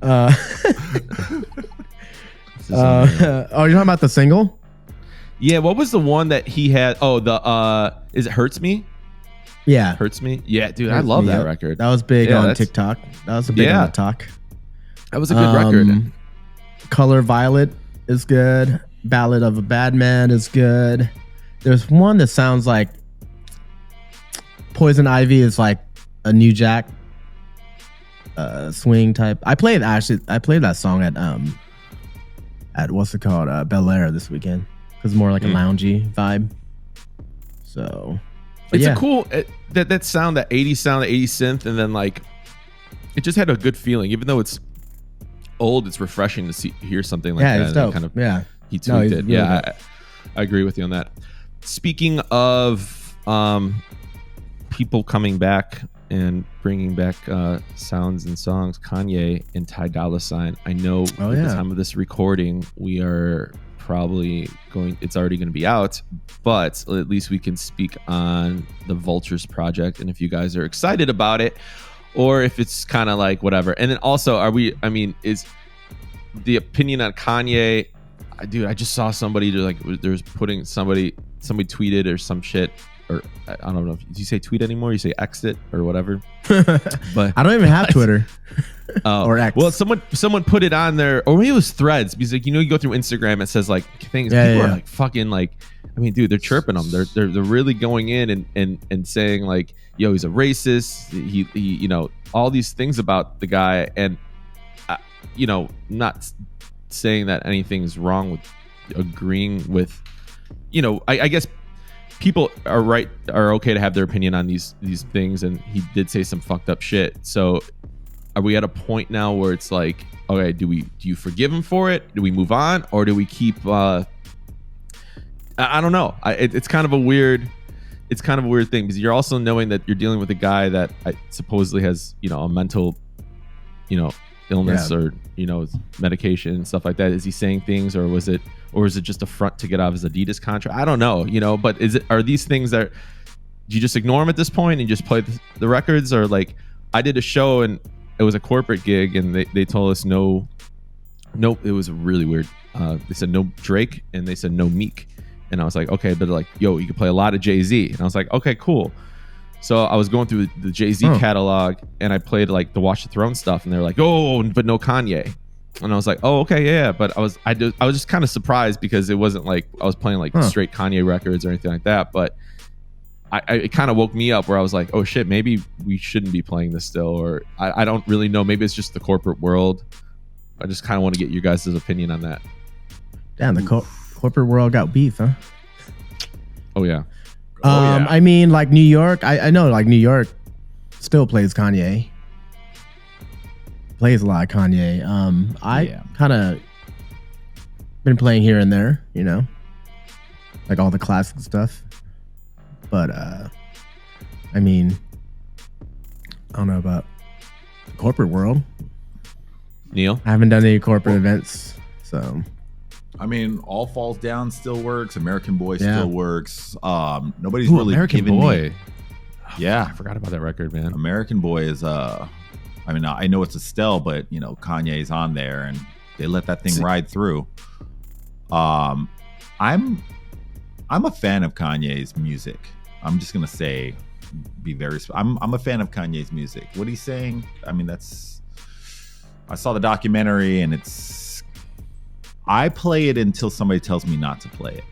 Are you talking about the single? Yeah, what was the one that he had? Oh, is it Hurts Me? Yeah. Hurts Me? Yeah, dude, I love that record. That was big on TikTok. That was a big on TikTok. That was a good record. Color Violet is good. Ballad of a Bad Man is good. There's one that sounds like Poison Ivy is like a New Jack swing type. I played that song at what's it called? Bel Air this weekend. Because more like a loungy vibe. So it's a cool that sound, that 80s sound, the 80s synth, and then like it just had a good feeling. Even though it's old, it's refreshing to hear something like that. It's dope. He tweaked it. Really I agree with you on that. Speaking of people coming back and bringing back sounds and songs, Kanye and Ty Dolla $ign. I know at the time of this recording, we are probably it's already going to be out, but at least we can speak on the Vultures project, and if you guys are excited about it or if it's kind of like whatever. And then also, is the opinion on Kanye, dude, I just saw somebody there's putting somebody tweeted or some shit, or I don't know, do you say tweet anymore? You say exit or whatever? But I don't even have Twitter. Or X. Well, someone put it on there, or maybe it was Threads, because like, you go through Instagram, it says like things. People are like fucking like, I mean, dude, they're chirping them. They're really going in and saying like, yo, he's a racist. He all these things about the guy, and not saying that anything's wrong with agreeing with, I guess people are okay to have their opinion on these things, and he did say some fucked up shit. So are we at a point now where it's like, okay, do you forgive him for it? Do we move on, or do we keep? I don't know. It's kind of a weird thing, because you're also knowing that you're dealing with a guy that supposedly has a mental, illness or medication and stuff like that. Is he saying things, or is it just a front to get out of his Adidas contract? I don't know. But are these things that do you just ignore them at this point and just play the records, or like I did a show and it was a corporate gig, and they told us no, it was really weird. They said no Drake, and they said no Meek, and I was like, okay, but they're like, yo, you can play a lot of Jay-Z, and I was like, okay, cool. So I was going through the Jay-Z catalog, and I played like the Watch the Throne stuff, and they're like, oh, but no Kanye, and I was like, oh, okay, yeah, but I was just kind of surprised, because it wasn't like I was playing like straight Kanye records or anything like that, but it kind of woke me up where I was like, oh shit, maybe we shouldn't be playing this still, or I don't really know. Maybe it's just the corporate world. I just kind of want to get your guys' opinion on that. Damn, the corporate world got beef, huh? Oh yeah. I mean, like New York, I know like New York still plays Kanye. Plays a lot of Kanye. I kind of been playing here and there, like all the classic stuff. But I mean, I don't know about the corporate world. Neil? I haven't done any corporate events, so. I mean, All Falls Down still works. American Boy still works. Nobody's really American Boy. Yeah, I forgot about that record, man. American Boy is I mean, I know it's Estelle, but Kanye's on there, and they let that thing ride through. I'm I'm a fan of Kanye's music. I'm just gonna say, I'm a fan of Kanye's music. What he's saying, I mean, I saw the documentary, and I play it until somebody tells me not to play it,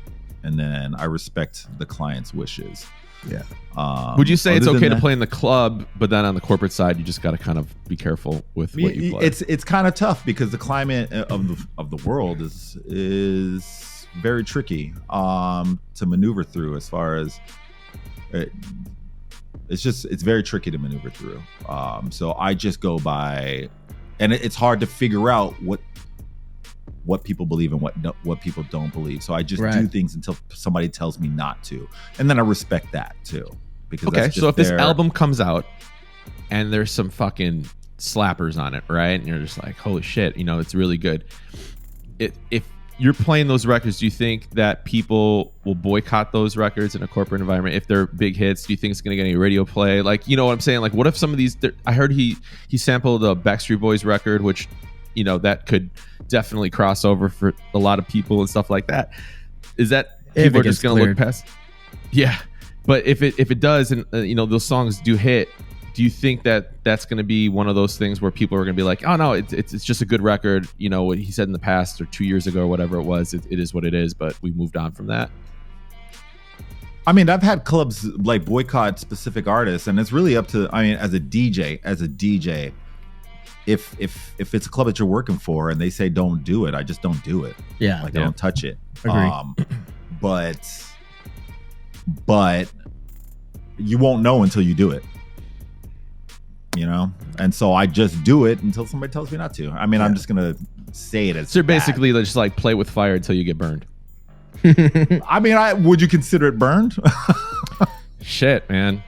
and then I respect the client's wishes. Yeah. Would you say it's okay to play in the club, but then on the corporate side, you just got to kind of be careful with what you play? It's kind of tough because the climate of the world is very tricky to maneuver through. As far as it's very tricky to maneuver through. So I just go by, and it's hard to figure out what people believe and what people don't believe. So I just do things until somebody tells me not to, and then I respect that too. Because okay, so if this album comes out and there's some fucking slappers on it, right, and you're just like, holy shit, it's really good. If you're playing those records, do you think that people will boycott those records in a corporate environment if they're big hits? Do you think it's going to get any radio play? Like, you know what I'm saying? Like, what if some of these? I heard he sampled a Backstreet Boys record, which that could definitely cross over for a lot of people and stuff like that. Is that people are just going to look past? Yeah, but if it does, and those songs do hit, do you think that that's going to be one of those things where people are going to be like, oh no, it's just a good record, what he said in the past or 2 years ago or whatever it was, it is what it is, but we moved on from that? I mean, I've had clubs like boycott specific artists, and it's really up to, as a DJ, if it's a club that you're working for and they say don't do it, I just don't do it. Yeah, I don't touch it. Agree. But you won't know until you do it. And so I just do it until somebody tells me not to. I mean, I'm just gonna say it as so basically just like play with fire until you get burned. I mean, would you consider it burned? Shit, man.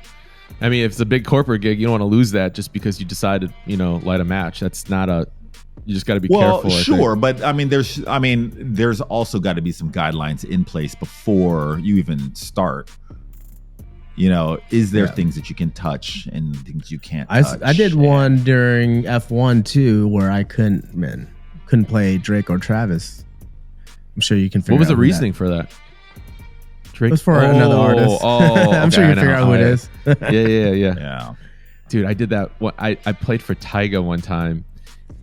I mean, if it's a big corporate gig, you don't want to lose that just because you decided, light a match. That's not you just got to be careful. Well, sure, but I mean, there's also got to be some guidelines in place before you even start. Is there things that you can touch and things you can't touch? I did one during F1 too, where I couldn't play Drake or Travis. I'm sure you can figure out. What was the reasoning for that? Drake? It was for another artist. I'm sure you can figure out who it is. Yeah. Dude, I did that. I played for Tyga one time,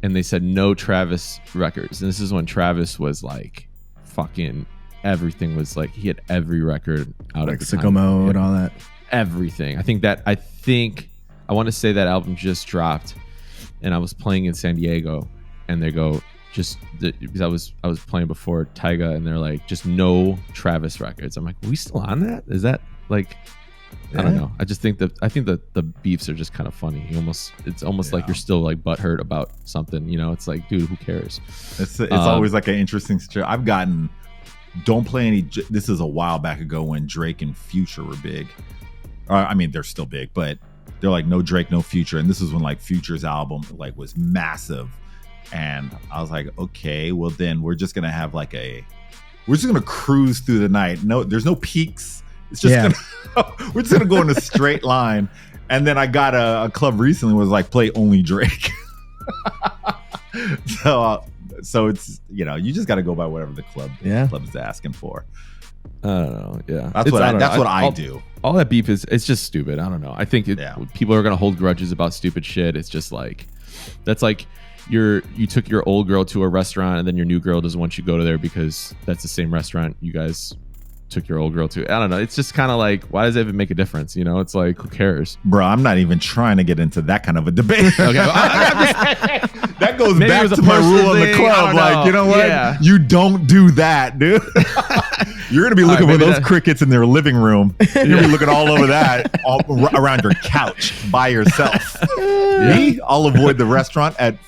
and they said no Travis records. And this is when Travis was like fucking everything was like, he had every record out like at the Sicko Mode, all that. Everything. I want to say that album just dropped, and I was playing in San Diego, and they go because I was playing before Tyga, and they're like, just no Travis records. I'm like, are we still on that? Is that like, I don't know. I think that the beefs are just kind of funny. It's almost like you're still like butthurt about something. It's like, dude, who cares? It's always like an interesting situation. I've gotten. Don't play any. This is a while back ago when Drake and Future were big. I mean, they're still big, but they're like no Drake, no Future. And this is when like Future's album like was massive. And I was like, okay, well then we're just gonna have we're just gonna cruise through the night. No, there's no peaks. It's just we're just gonna go in a straight line. And then I got a club recently was like play only Drake. So it's you just got to go by whatever the club is asking for. I don't know. Yeah, that's what I do. All that beef it's just stupid. I don't know. I think people are gonna hold grudges about stupid shit. It's just like that's like you took your old girl to a restaurant and then your new girl doesn't want you to go to there because that's the same restaurant you guys took your old girl to. I don't know. It's just kind of like, why does it even make a difference? It's like, who cares? Bro, I'm not even trying to get into that kind of a debate. Okay, that goes back to my rule in the club. Like, you know what? Yeah. You don't do that, dude. You're going to be looking for those crickets in their living room. You're going to be looking all over that, around your couch by yourself. Me, I'll avoid the restaurant I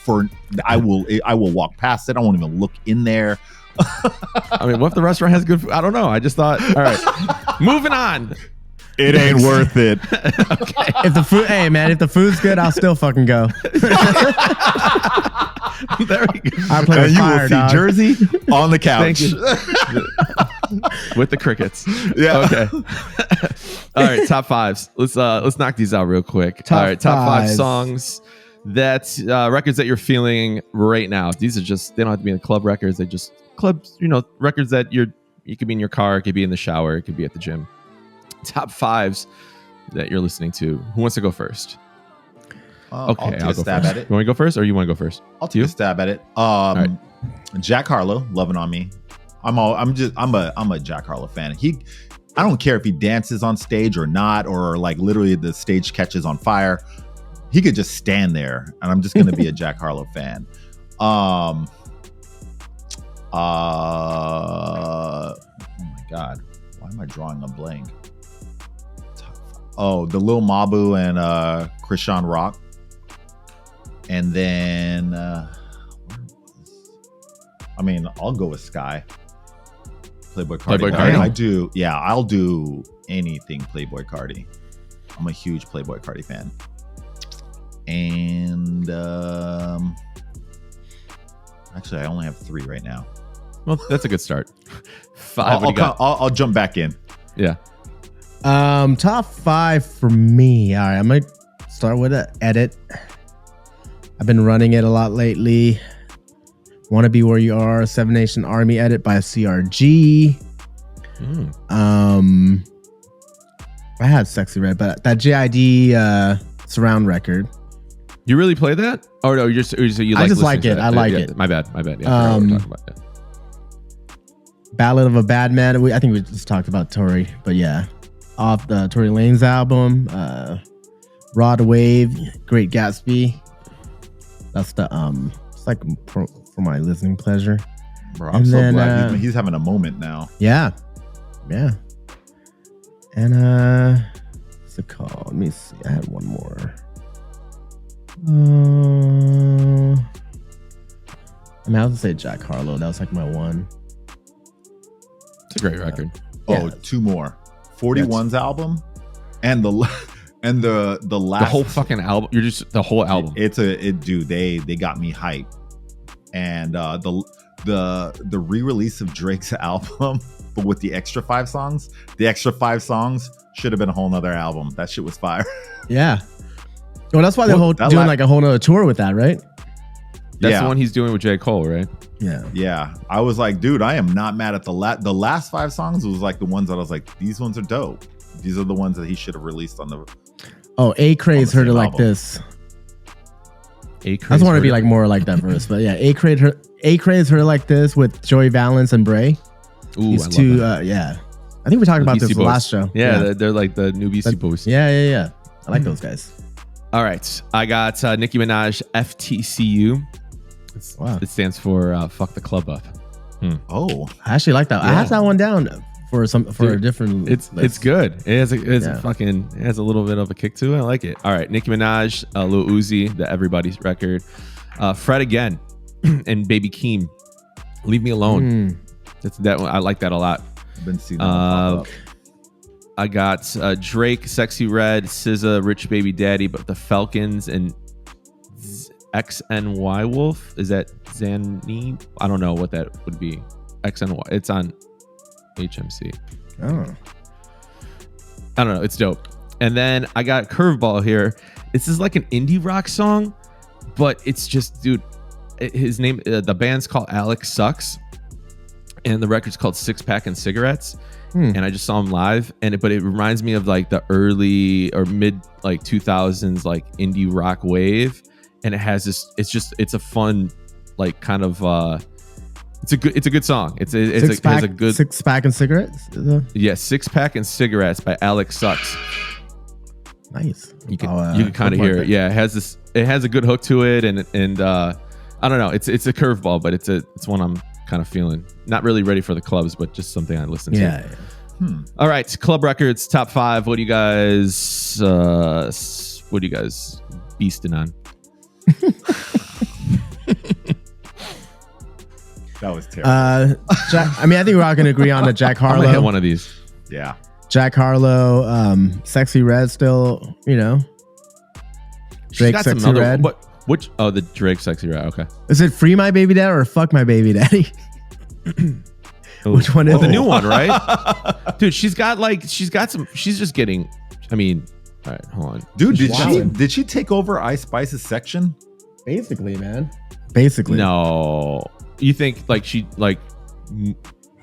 will walk past it. I won't even look in there. I mean, what if the restaurant has good food? I don't know. I just thought, all right, moving on. It ain't worth it. Okay. If the food's good, I'll still fucking go. There we go. I play with fire, you will see Jerzy on the couch. With the crickets. Yeah. Okay. All right, top fives. Let's knock these out real quick. Top five songs that's records that you're feeling right now. These are just, they don't have to be in the club records. They just clubs, records that you're You could be in your car. It could be in the shower. It could be at the gym. Top 5s that you're listening to. Who wants to go first? Okay, I'll take a stab at it. You want to go first, or you want to go first? I'll take a stab at it. Right. Jack Harlow, Loving on Me. I'm a Jack Harlow fan. I don't care if he dances on stage or not, or like literally the stage catches on fire. He could just stand there, and I'm just gonna be a Jack Harlow fan. Oh my God, why am I drawing a blank? Oh, the Lil Mabu and Krishan Rock. And then, I'll go with Sky. Playboy Cardi. I'll do anything Playboy Cardi. I'm a huge Playboy Cardi fan. And actually, I only have 3 right now. Well, that's a good start. 5. I'll jump back in. Yeah. Top 5 for me. All right, I might start with an edit. I've been running it a lot lately. Wanna Be Where You Are, 7 Nation Army edit by CRG. I had Sexy Red, but that JID surround record. You really play that? Oh no, you like? I just like it. I like it. My bad. Yeah, I forgot what we're talking about. Yeah. Ballad of a Bad Man. I think we just talked about Tory, but yeah, off the Tory Lanez album. Rod Wave, Great Gatsby. That's the it's like for my listening pleasure. Bro, I'm so glad he's having a moment now. Yeah. And what's it called? Let me see. I had one more. I was gonna say Jack Harlow. That was like my one. It's a great record. Yeah. 2 more. 41's album and the last, the whole fucking album. You're just the whole album. Dude, they got me hyped. And the re-release of Drake's album, but with the extra 5 songs, should have been a whole nother album. That shit was fire. Yeah. Well, that's why they're doing like a whole nother tour with that, right? That's the one he's doing with J. Cole, right? Yeah. I was like, dude, I am not mad at the last 5 songs. Was like the ones that I was like, these ones are dope. These are the ones that he should have released on the. Oh, A-Craze heard it like this. I just want to be like more like that verse, but yeah, A-Craze heard it like this with Joey Valance and Bray. Ooh, these 2, yeah. I think we talked about this the last show. Yeah, they're like the new Beastie Boys. Yeah. I like those guys. All right, I got Nicki Minaj FTCU. It stands for Fuck the Club Up. Oh, I actually like that. Yeah. I have that one down for a different. It's good. It has a little bit of a kick to it. I like it. All right, Nicki Minaj, Lil Uzi, the Everybody's record, Fred Again, and Baby Keem, Leave Me Alone. That's that one. I like that a lot. I've been seeing that pop up. I got Drake, Sexy Red, SZA, Rich Baby Daddy, but the Falcons and XNY Wolf. Is that Zanny? I don't know what that would be. XNY. It's on HMC. Oh. I don't know. It's dope. And then I got Curveball here. This is like an indie rock song, but it's just, dude, his name, the band's called Alex Sucks, and the record's called Six Pack and Cigarettes. And I just saw him live, but it reminds me of like the early or mid like 2000s like indie rock wave, and it has this. It's a fun like kind of. It's a good song. It has a good Six Pack and Cigarettes. Yeah, Six Pack and Cigarettes by Alex Sucks. Nice. You can kind of hear it. Yeah, it has a good hook to it, and I don't know. It's a curveball, but it's one I'm kind of feeling. Not really ready for the clubs, but just something I listen to. Yeah. All right, club records top 5. What do you guys beasting on? That was terrible. I think we're all gonna agree on the Jack Harlow. I'm gonna hit one of these. Yeah. Jack Harlow, Sexy Red still, Drake Sexy Red. Which? Oh, the Drake Sexy Red. Okay. Is it Free My Baby Daddy or Fuck My Baby Daddy? Which one is the new one, right? Dude, she's just getting. I mean, all right, hold on. Dude, did she take over Ice Spice's section? Basically, man. Basically. No. You think like she like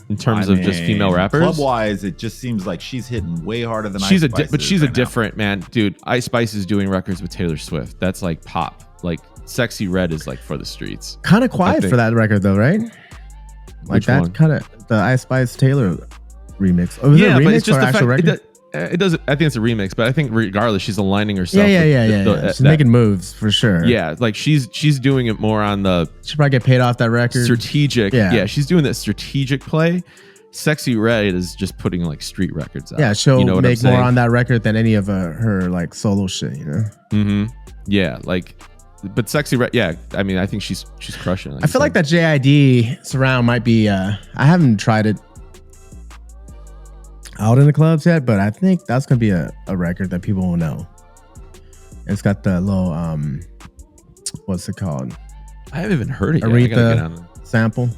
in terms of just female rappers. Club wise, it just seems like she's hitting way harder than she's Ice Spice but she's right a different man, dude. Ice Spice is doing records with Taylor Swift. That's like pop. Like Sexy Red is like for the streets. Kind of quiet for that record though, right? Like Which that kind of the Ice Spice Taylor remix. Oh, was it a remix but it's just or the actual fact record? it does. I think it's a remix, but I think regardless, she's aligning herself. Yeah. She's making moves for sure. Yeah, like she's doing it more on the. She probably get paid off that record. Strategic. Yeah, she's doing that strategic play. Sexy Red is just putting like street records out. Yeah, she'll you know make more on that record than any of her like solo shit. You know. Mm-hmm. Yeah, like, but Sexy Red. Yeah, I mean, I think she's crushing. Like I feel like that JID surround might be. I haven't tried it out in the clubs yet, but I think that's gonna be a record that people will know. It's got the little what's it called? I haven't even heard it yet. Aretha sample.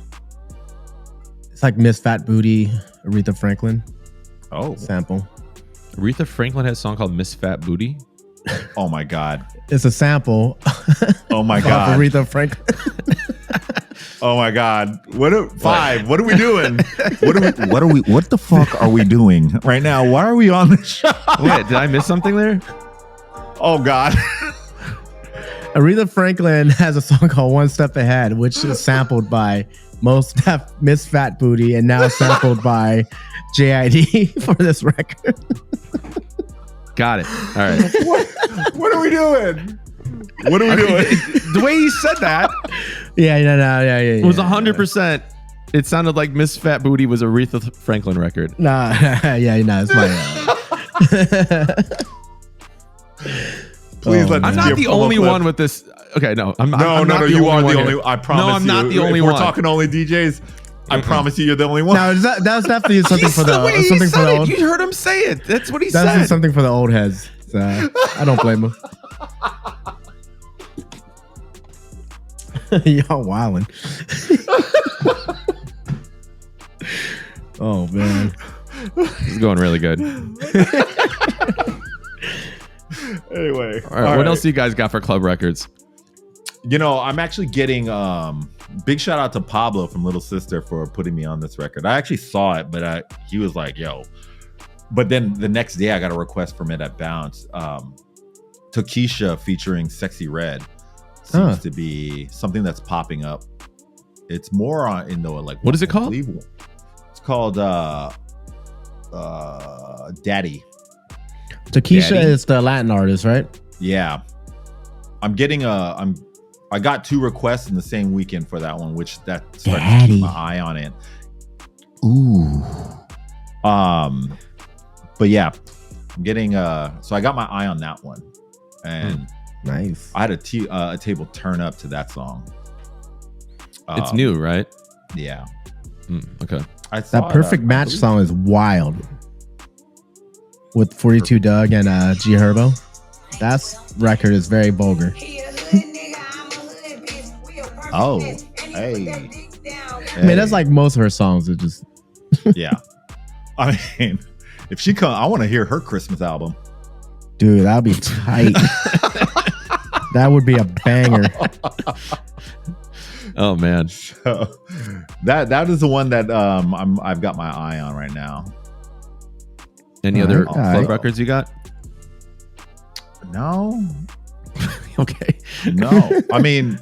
It's like Miss Fat Booty, Aretha Franklin. Oh, sample. Aretha Franklin has a song called Miss Fat Booty. Oh my god. It's a sample. Oh my god. Aretha Franklin. Oh my god. What are we doing? What the fuck are we doing right now? Why are we on the show? Wait, did I miss something there? Oh god. Aretha Franklin has a song called One Step Ahead, which is sampled by Miss Fat Booty and now sampled by JID for this record. Got it. All right. What are we doing? What are we doing? The way he said that, yeah, it was 100%. It sounded like Miss Fat Booty was a Aretha Franklin record. Nah, it's my. Please let. I'm not the only one with this. Okay, no, I'm not. No, you are the only. I promise. No, I'm not the only if one. We're talking only DJs. I promise you're the only one. No, that was definitely something for the old. You heard him say it. That's what he said. That's something for the old heads. So I don't blame him. Y'all wildin'. Oh man, it's going really good. Anyway, all right, what else do you guys got for club records? You know, I'm actually getting big shout out to Pablo from Little Sister for putting me on this record. I actually saw it, but he was like, yo. But then the next day I got a request from it at Bounce. Tokisha featuring Sexy Red seems to be something that's popping up. It's more in the like what is it called? It's called Daddy. Tokisha is the Latin artist, right? Yeah. I'm getting I got 2 requests in the same weekend for that one, which that started to keep my eye on it. Ooh. But yeah, I'm getting so I got my eye on that one. And nice. I had a table turn up to that song. It's new, right? Yeah. Okay. That Perfect Match song is wild. With 42 Doug and G Herbo. That record is very vulgar. Oh, hey. I mean, that's like most of her songs. It just yeah. I mean, if she come, I want to hear her Christmas album. Dude, that'd be tight. That would be a banger. Oh man, so, that is the one that I've got my eye on right now. Any other club records you got? No. Okay. No. I mean,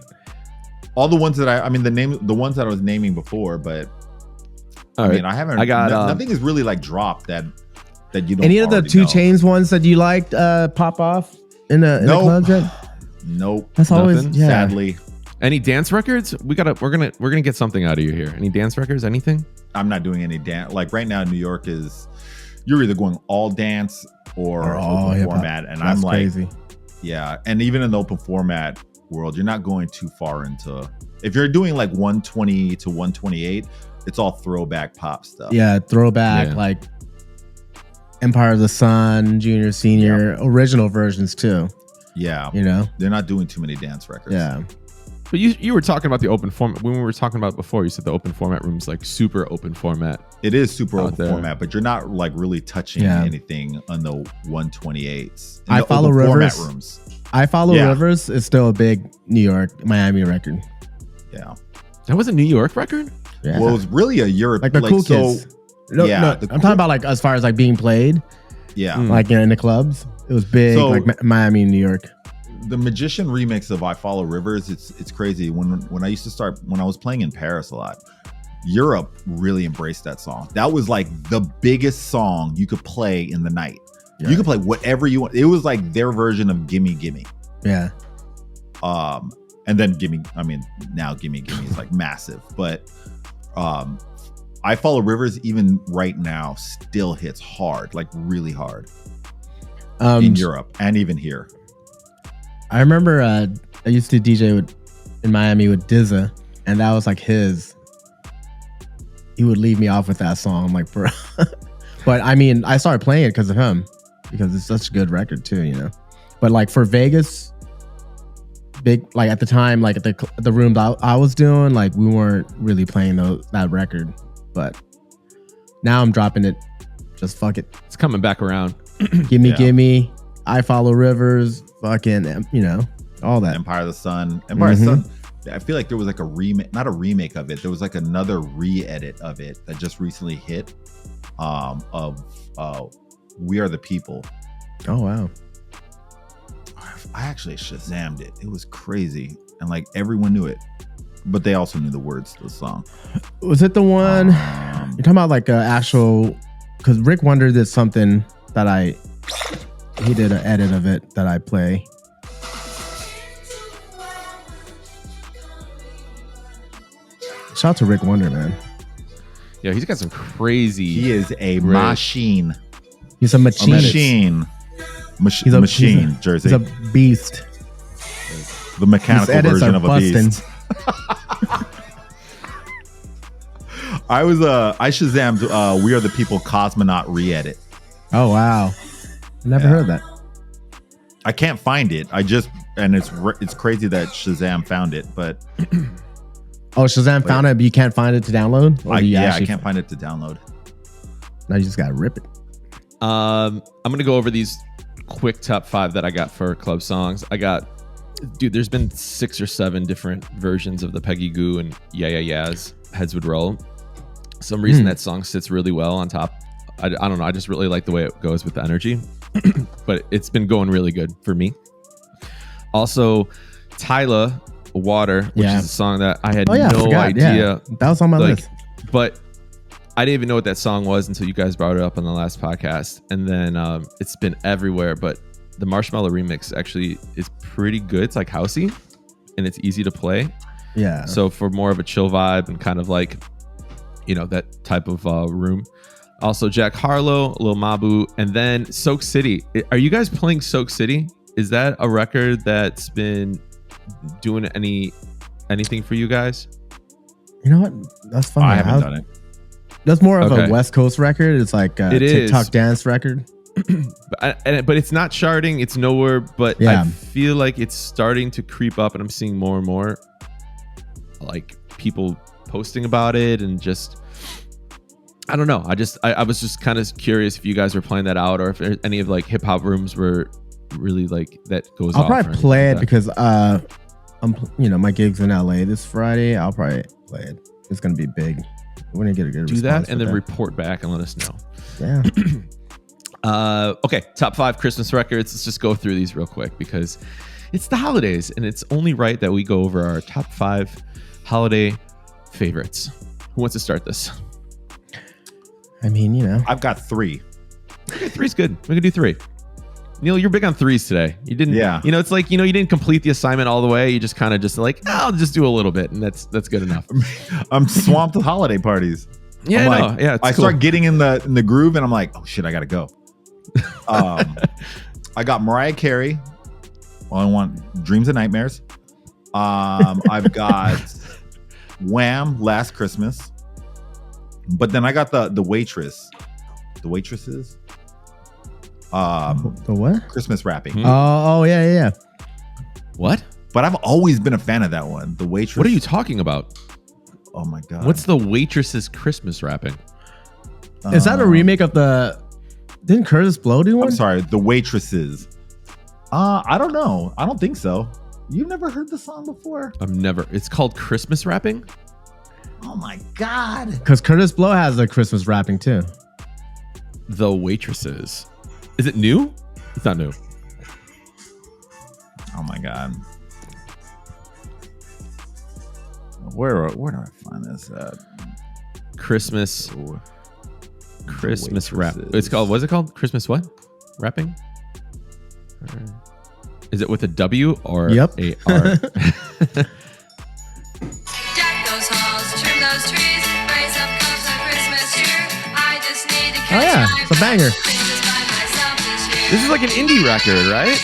all the ones that the ones that I was naming before, but all right. I mean, I haven't. Nothing is really like dropped that you don't. Any of the 2 Chainz ones that you liked pop off in the clubs yet? Nope. That's always sadly. Any dance records? We're gonna get something out of you here. Any dance records? Anything? I'm not doing any dance. Like right now, New York you're either going all dance or open format, and I'm like, crazy. Yeah, and even in the open format world, you're not going too far into. If you're doing like 120 to 128, it's all throwback pop stuff. Yeah, throwback like Empire of the Sun, Junior, Senior, original versions too. Yeah, you know, they're not doing too many dance records. Yeah. But you were talking about the open format when we were talking about it before. You said the open format room's like super open format. It is super open format, but you're not like really touching anything on the 128s. I Follow Rivers. Rooms. I Follow Rivers is still a big New York, Miami record. Yeah, that was a New York record. Yeah. Well, it was really a Europe, like the cool kids. No, I'm talking about like as far as like being played. Yeah, like in the clubs, it was big. So, like Miami, New York. The Magician remix of "I Follow Rivers," it's crazy. When I used to start, when I was playing in Paris a lot, Europe really embraced that song. That was like the biggest song you could play in the night. Yeah. You could play whatever you want. It was like their version of "Gimme Gimme." Yeah. And then now "Gimme Gimme" is like massive, but "I Follow Rivers" even right now still hits hard, like really hard in Europe and even here. I remember I used to DJ in Miami with Dizza, and that was like his. He would leave me off with that song. I'm like, bro. But I mean, I started playing it because of him, because it's such a good record too, you know. But like for Vegas, big like at the time, like at the room I was doing, like we weren't really playing that record. But now I'm dropping it. Just fuck it. It's coming back around. Gimme. I Follow Rivers. Fucking, you know, all that. Empire of the Sun. Empire of the Sun. I feel like there was like a remake, not a remake of it. There was like another re-edit of it that just recently hit. Of "We Are the People." Oh wow. I actually Shazammed it. It was crazy, and like everyone knew it, but they also knew the words to the song. Was it the one you're talking about? Like actual? Because Rick Wonder did something that he did an edit of it that I play. Shout out to Rick Wonder, man. Yeah, he's got some crazy. He is a machine. He's a machine. He's a machine, Jerzy. He's a beast. The mechanical version of a beast. I Shazammed "We Are the People" Cosmonaut re-edit. Oh wow. I never heard that. I can't find it. It's crazy that Shazam found it, but Shazam found it, but you can't find it to download? I can't find it to download. Now you just gotta rip it. I'm gonna go over these quick top 5 that I got for club songs. There's been 6 or 7 different versions of the Peggy Goo and Yeah Yeah Yeahs Heads Would Roll. Some reason that song sits really well on top. I don't know. I just really like the way it goes with the energy. But it's been going really good for me. Also, Tyla "Water," which is a song that I had no idea. Yeah. That was on my list. But I didn't even know what that song was until you guys brought it up on the last podcast. And then it's been everywhere. But the Marshmello remix actually is pretty good. It's like housey and it's easy to play. Yeah. So for more of a chill vibe and kind of like, you know, that type of room. Also Jack Harlow, Lil Mabu, and then Soak City. Are you guys playing Soak City? Is that a record that's been doing anything for you guys? You know what? That's funny. I haven't done it. That's more of a West Coast record. It's like a TikTok dance record. but it's not charting. It's nowhere. But I feel like it's starting to creep up, and I'm seeing more and more like people posting about it, and just I don't know. I was just kind of curious if you guys were playing that out, or if any of like hip hop rooms were really like that goes. I'll probably play it because my gig's in LA this Friday. I'll probably play it. It's gonna be big. We're gonna get a good do that and then report back and let us know. Yeah. Okay, top 5 Christmas records. Let's just go through these real quick because it's the holidays and it's only right that we go over our top 5 holiday favorites. Who wants to start this? I mean, you know, I've got 3. Okay, 3's good. We can do 3. Neil, you're big on 3s today. You didn't, you know, it's like, you know, you didn't complete the assignment all the way. You just kind of just like, I'll just do a little bit, and that's good enough. I'm swamped with holiday parties. Yeah, I start getting in the groove, and I'm like, oh shit, I gotta go. I got Mariah Carey. All I Want, Dreams and Nightmares. I've got Wham, Last Christmas. But then I got the Waitress. The Waitresses. The what? Christmas rapping. Oh yeah. What? But I've always been a fan of that one. The Waitress. What are you talking about? Oh my god. What's the Waitress's Christmas rapping? Is that a remake of the? Didn't Curtis Blow do one? I'm sorry, The Waitresses. I don't know. I don't think so. You've never heard the song before? I've never. It's called Christmas rapping? Oh Oh my God. Because Curtis Blow has a Christmas rapping too. The Waitresses. Is it new? It's not new. Oh my God. Where do I find this at? Christmas rap. It's called, what's it called? Christmas what? Rapping? Is it with a W or Yep. a R? Deck those halls, trim those trees, raise up cups on Christmas cheer. I just need to catch yeah, my it's a banger. Christmas by myself this year. This is like an indie record, right?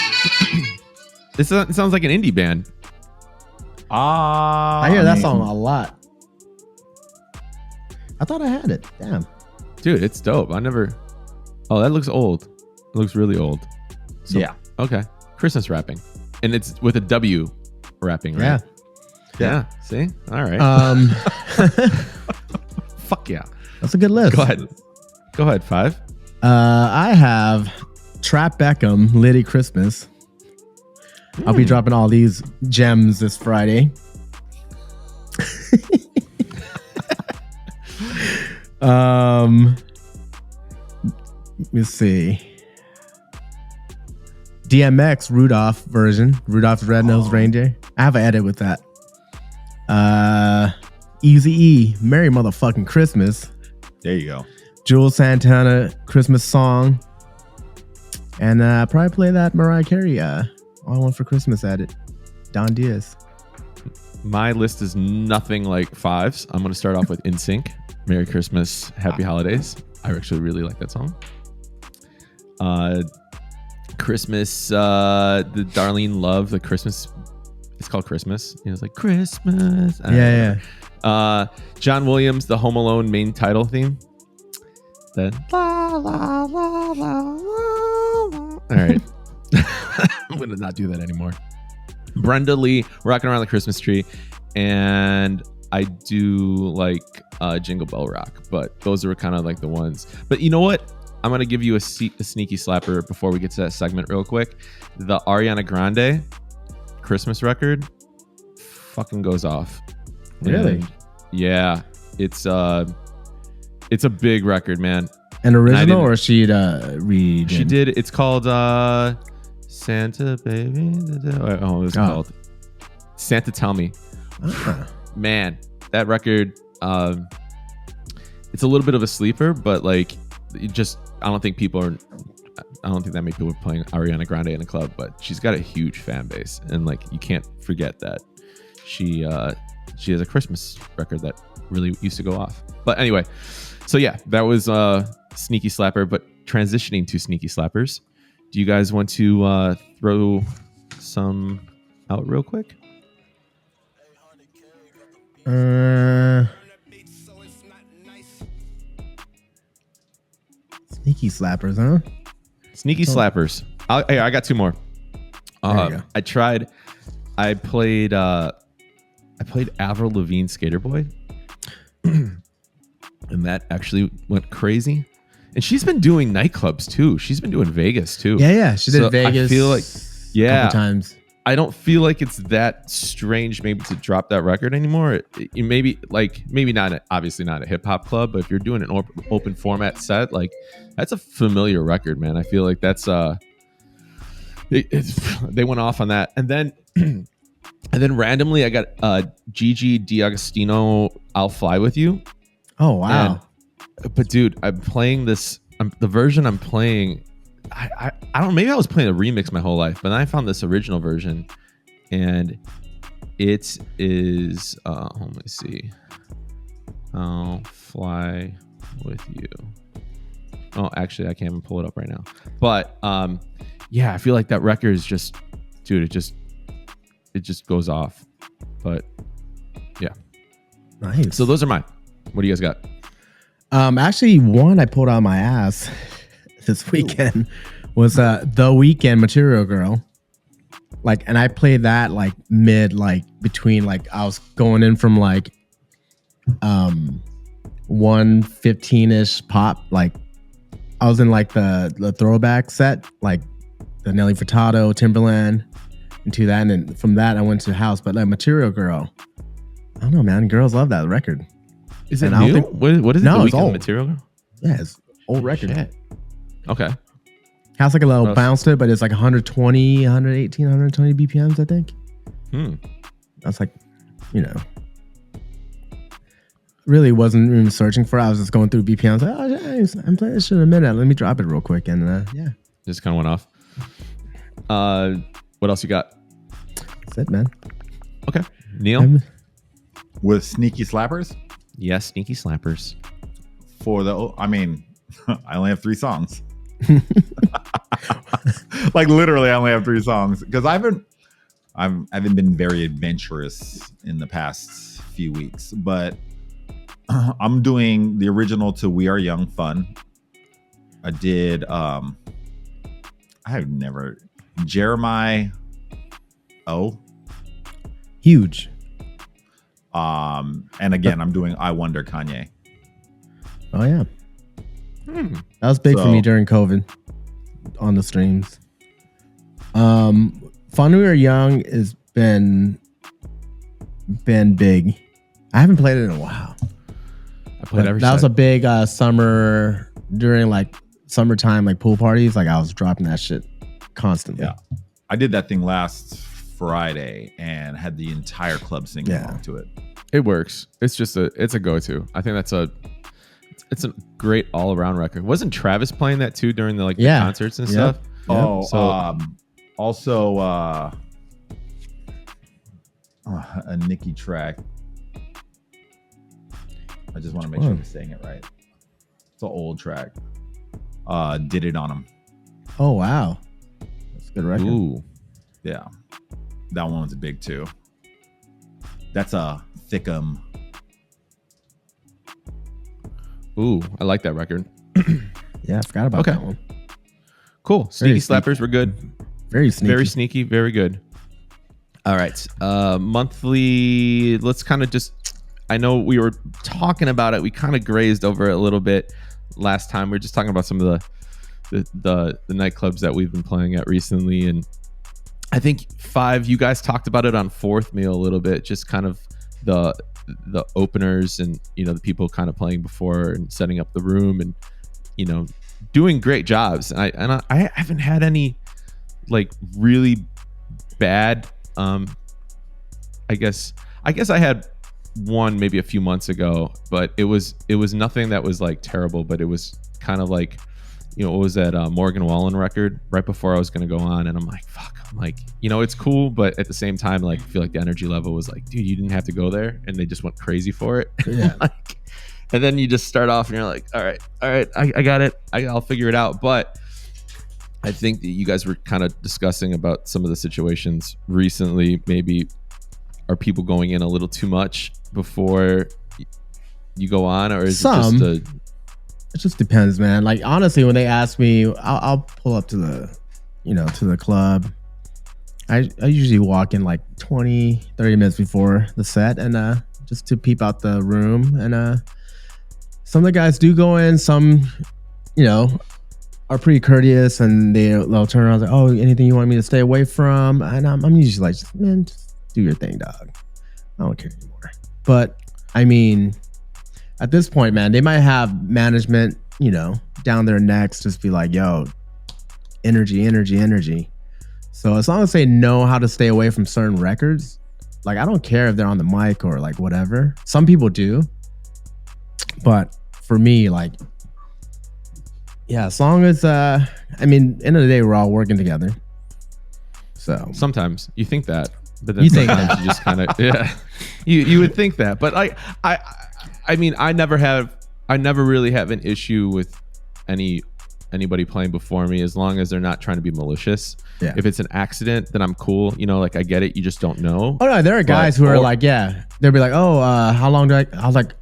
It sounds like an indie band. I hear that song a lot. I thought I had it. Damn. Dude, it's dope. Oh, that looks old. It looks really old. So, Yeah. Okay. Christmas rapping. And it's with a W rapping, right? Yeah. See? All right. Fuck yeah. That's a good list. Go ahead, 5. I have Trap Beckham, Liddy Christmas. I'll be dropping all these gems this Friday. Let me see. DMX Rudolph version. Rudolph's Red-Nosed Reindeer. I have an edit with that. Eazy-E, Merry Motherfucking Christmas. There you go. Jules Santana Christmas song. And probably play that Mariah Carey All I Want for Christmas edit. Don Diaz. My list is nothing like 5's. I'm going to start off with NSYNC. Merry Christmas, Happy Holidays. I actually really like that song. Christmas, the Darlene Love, the Christmas. It's called Christmas. It's like Christmas. Yeah. John Williams, the Home Alone main title theme. The la la la la la. All right. I'm going to not do that anymore. Brenda Lee, Rocking Around the Christmas Tree. And I do like Jingle Bell Rock, but those are kind of like the ones. But you know what? I'm going to give you a sneaky slapper before we get to that segment real quick. The Ariana Grande Christmas record fucking goes off. Really? And yeah. It's a big record, man. An original or she read? She did. It's called Santa Baby. Oh, what was it called? Santa Tell Me. Man, that record, it's a little bit of a sleeper, but like, I don't think that many people are playing Ariana Grande in a club, but she's got a huge fan base, and like, you can't forget that she has a Christmas record that really used to go off. But anyway, so yeah, that was sneaky slapper. But transitioning to sneaky slappers, do you guys want to throw some out real quick? Sneaky slappers, huh? Sneaky slappers. I got 2 more. I played Avril Lavigne Skater Boy. And that actually went crazy. And she's been doing nightclubs too. She's been doing Vegas too. Yeah. She did Vegas. I feel like, a couple times. I don't feel like it's that strange maybe to drop that record anymore. Maybe not, obviously not a hip hop club, but if you're doing an open format set, like that's a familiar record, man. I feel like that's they went off on that. And then randomly I got Gigi D'Agostino, I'll Fly With You. Oh, wow. But dude, I'm playing this, the version I'm playing, I don't, maybe I was playing a remix my whole life, but then I found this original version, and it is let me see. I'll Fly With You. Oh, actually I can't even pull it up right now. But yeah, I feel like that record is just, dude, it just goes off. But yeah. Nice. So those are mine. What do you guys got? Actually, one I pulled out of my ass this weekend was The Weeknd, Material Girl. Like, and I played that like mid, like between, like I was going in from like 115-ish pop. Like I was in like the throwback set, like the Nelly Furtado, Timberland, into that, and then from that I went to house. But like Material Girl, I don't know, man. Girls love that record. Is it And I don't new? think- What is it? No, The it's Weeknd old. material? Yeah, it's old record. Shit. Okay. Has like a little Nice. bounce to it, but it's like 120, 118, 120 BPMs, I think. That's like, you know, really wasn't even searching for it. I was just going through BPMs. Like, oh, yeah, I'm playing this shit in a minute. Let me drop it real quick. And yeah, Just kind of went off. What else you got? that's it, man. Okay. Neil? With sneaky slappers Yes, sneaky slappers. for the. I mean, I only have 3 songs. Like literally, I only have 3 songs because I haven't been very adventurous in the past few weeks, but I'm doing the original to We Are Young Fun. I did. Jeremiah. Oh. Huge. And again, I'm doing I Wonder Kanye. Oh, yeah. That was big for me during COVID on the streams. Fun We Were Young has been big. I haven't played it in a while. I played every That was set. a big summer during like summertime like pool parties. Like I was dropping that shit constantly. Yeah. I did that thing last Friday and had the entire club singing along to it. It works. It's just it's a go-to. I think it's a great all-around record. Wasn't Travis playing that too during the the concerts and stuff? Oh, So- also a Nicki track. I just want to make sure I'm saying it right. It's an old track. Did It On Him. Oh wow, that's a good record. Ooh. Yeah. That one was big too. That's a thickum. Ooh, I like that record. Yeah, I forgot about Okay. that one. Cool. Sneaky Very sneaky. slappers were good. Very sneaky. Very sneaky. Very good. All right. Monthly. Let's kind of just. I know we were talking about it. We kind of grazed over it a little bit last time. We were just talking about some of the nightclubs that we've been playing at recently, and I think 5. You guys talked about it on Fourth Meal a little bit. Just kind of the openers and the people kind of playing before and setting up the room and doing great jobs. I haven't had any like really bad. I guess I had one maybe a few months ago, but it was nothing that was like terrible, but it was kind of like what was that Morgan Wallen record right before I was going to go on, and I'm like, fuck, I'm like, it's cool, but at the same time, like, I feel like the energy level was like, dude, you didn't have to go there, and they just went crazy for it. Yeah. And then you just start off and you're like, all right, I got it, I'll figure it out. But I think that you guys were kind of discussing about some of the situations recently. Maybe are people going in a little too much before you go on, or is it just it just depends, man. Like honestly, when they ask me, I'll pull up to the to the club. I usually walk in like 20 30 minutes before the set, and just to peep out the room. And some of the guys do go in, some are pretty courteous, and they'll turn around and say, oh, anything you want me to stay away from? And I'm usually like, man, just do your thing, dog. I don't care anymore. But I mean, at this point, man, they might have management, down their necks, just be like, yo, energy. So as long as they know how to stay away from certain records, like, I don't care if they're on the mic or like whatever. Some people do. But for me, like, yeah, as long as, I mean, end of the day, we're all working together. So sometimes you think that, but then You think sometimes you just kind of, yeah, you would think that. But I mean, I never really have an issue with anybody playing before me, as long as they're not trying to be malicious. Yeah. If it's an accident, then I'm cool. Like, I get it. You just don't know. Oh no, there are guys who are like, yeah, they'll be like, oh, how long do I was like,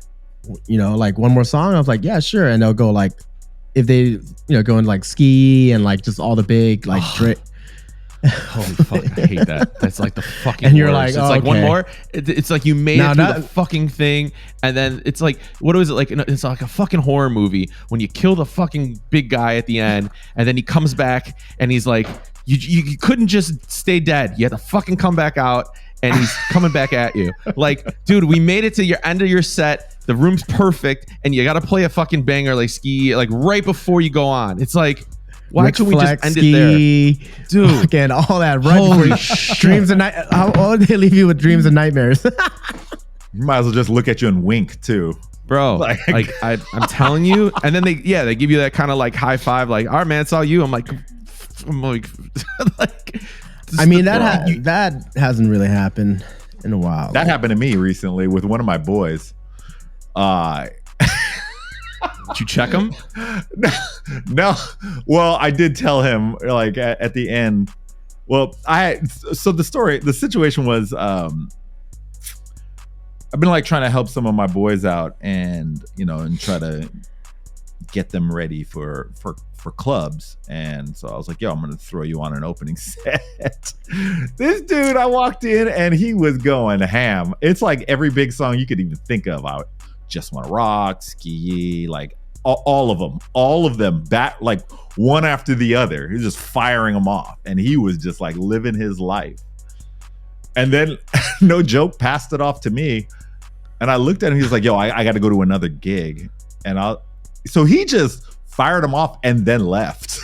like one more song. I was like, yeah, sure. And they'll go like, if they, go and like ski and like just all the big like drip. Holy fuck, I hate that. That's like the fucking And you're worst. like, it's like one okay. more. It's like you made it through the fucking thing, and then it's like, what was it like? It's like a fucking horror movie when you kill the fucking big guy at the end, and then he comes back and he's like, you couldn't just stay dead. You had to fucking come back out, and he's coming back at you. Like, dude, we made it to your end of your set. the room's perfect, and you got to play a fucking banger like Ski like right before you go on. It's like, why can't we just end it there, dude? Again, all that right Holy before shit. Dreams and night. How would they leave you with dreams and nightmares? You might as well just look at you and wink too. Bro, Like- I'm telling you, and then they give you that kind of like high five, like, all right, man, it's all you. I'm like, like I mean, that hasn't really happened in a while. That happened to me recently with one of my boys. did you check them? No. Well, I did tell him like at the end. Well, the situation was I've been like trying to help some of my boys out and try to get them ready for clubs. And so I was like, yo, I'm going to throw you on an opening set. This dude, I walked in and he was going ham. It's like every big song you could even think of. I Just Want to Rock, Ski, like all of them back, like one after the other. He was just firing them off. And he was just like living his life. And then, no joke, passed it off to me. And I looked at him. He was like, yo, I got to go to another gig. So he just fired him off and then left.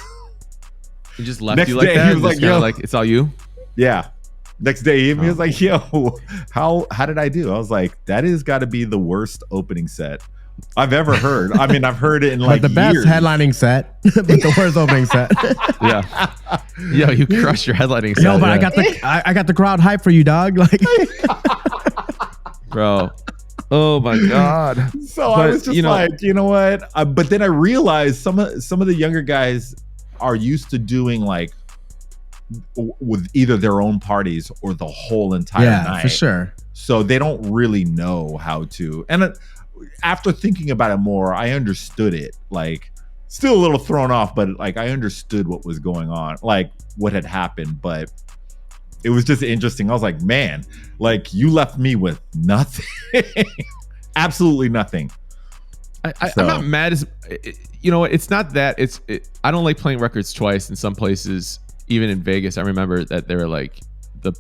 He just left Next you like day, that? he was like, yo. Like, it's all you? Yeah. Next day, he was like, yo, how did I do? I was like, that has got to be the worst opening set I've ever heard. I mean, I've heard it in like the best years. headlining set, but the worst opening set. Yeah. Yo, you crushed your headlining set. No, but yeah. I got the crowd hype for you, dog. Like, Bro. Oh my God. So I was just like, you know what? But then I realized some of the younger guys are used to doing like with either their own parties or the whole entire night. Yeah, for sure. So they don't really know how to. And after thinking about it more, I understood it. Like, still a little thrown off, but like I understood what was going on, like what had happened. But it was just interesting. I was like, man, like you left me with nothing. Absolutely nothing. I'm not mad as it's not that I don't like playing records twice in some places. Even in Vegas, I remember that they were like, the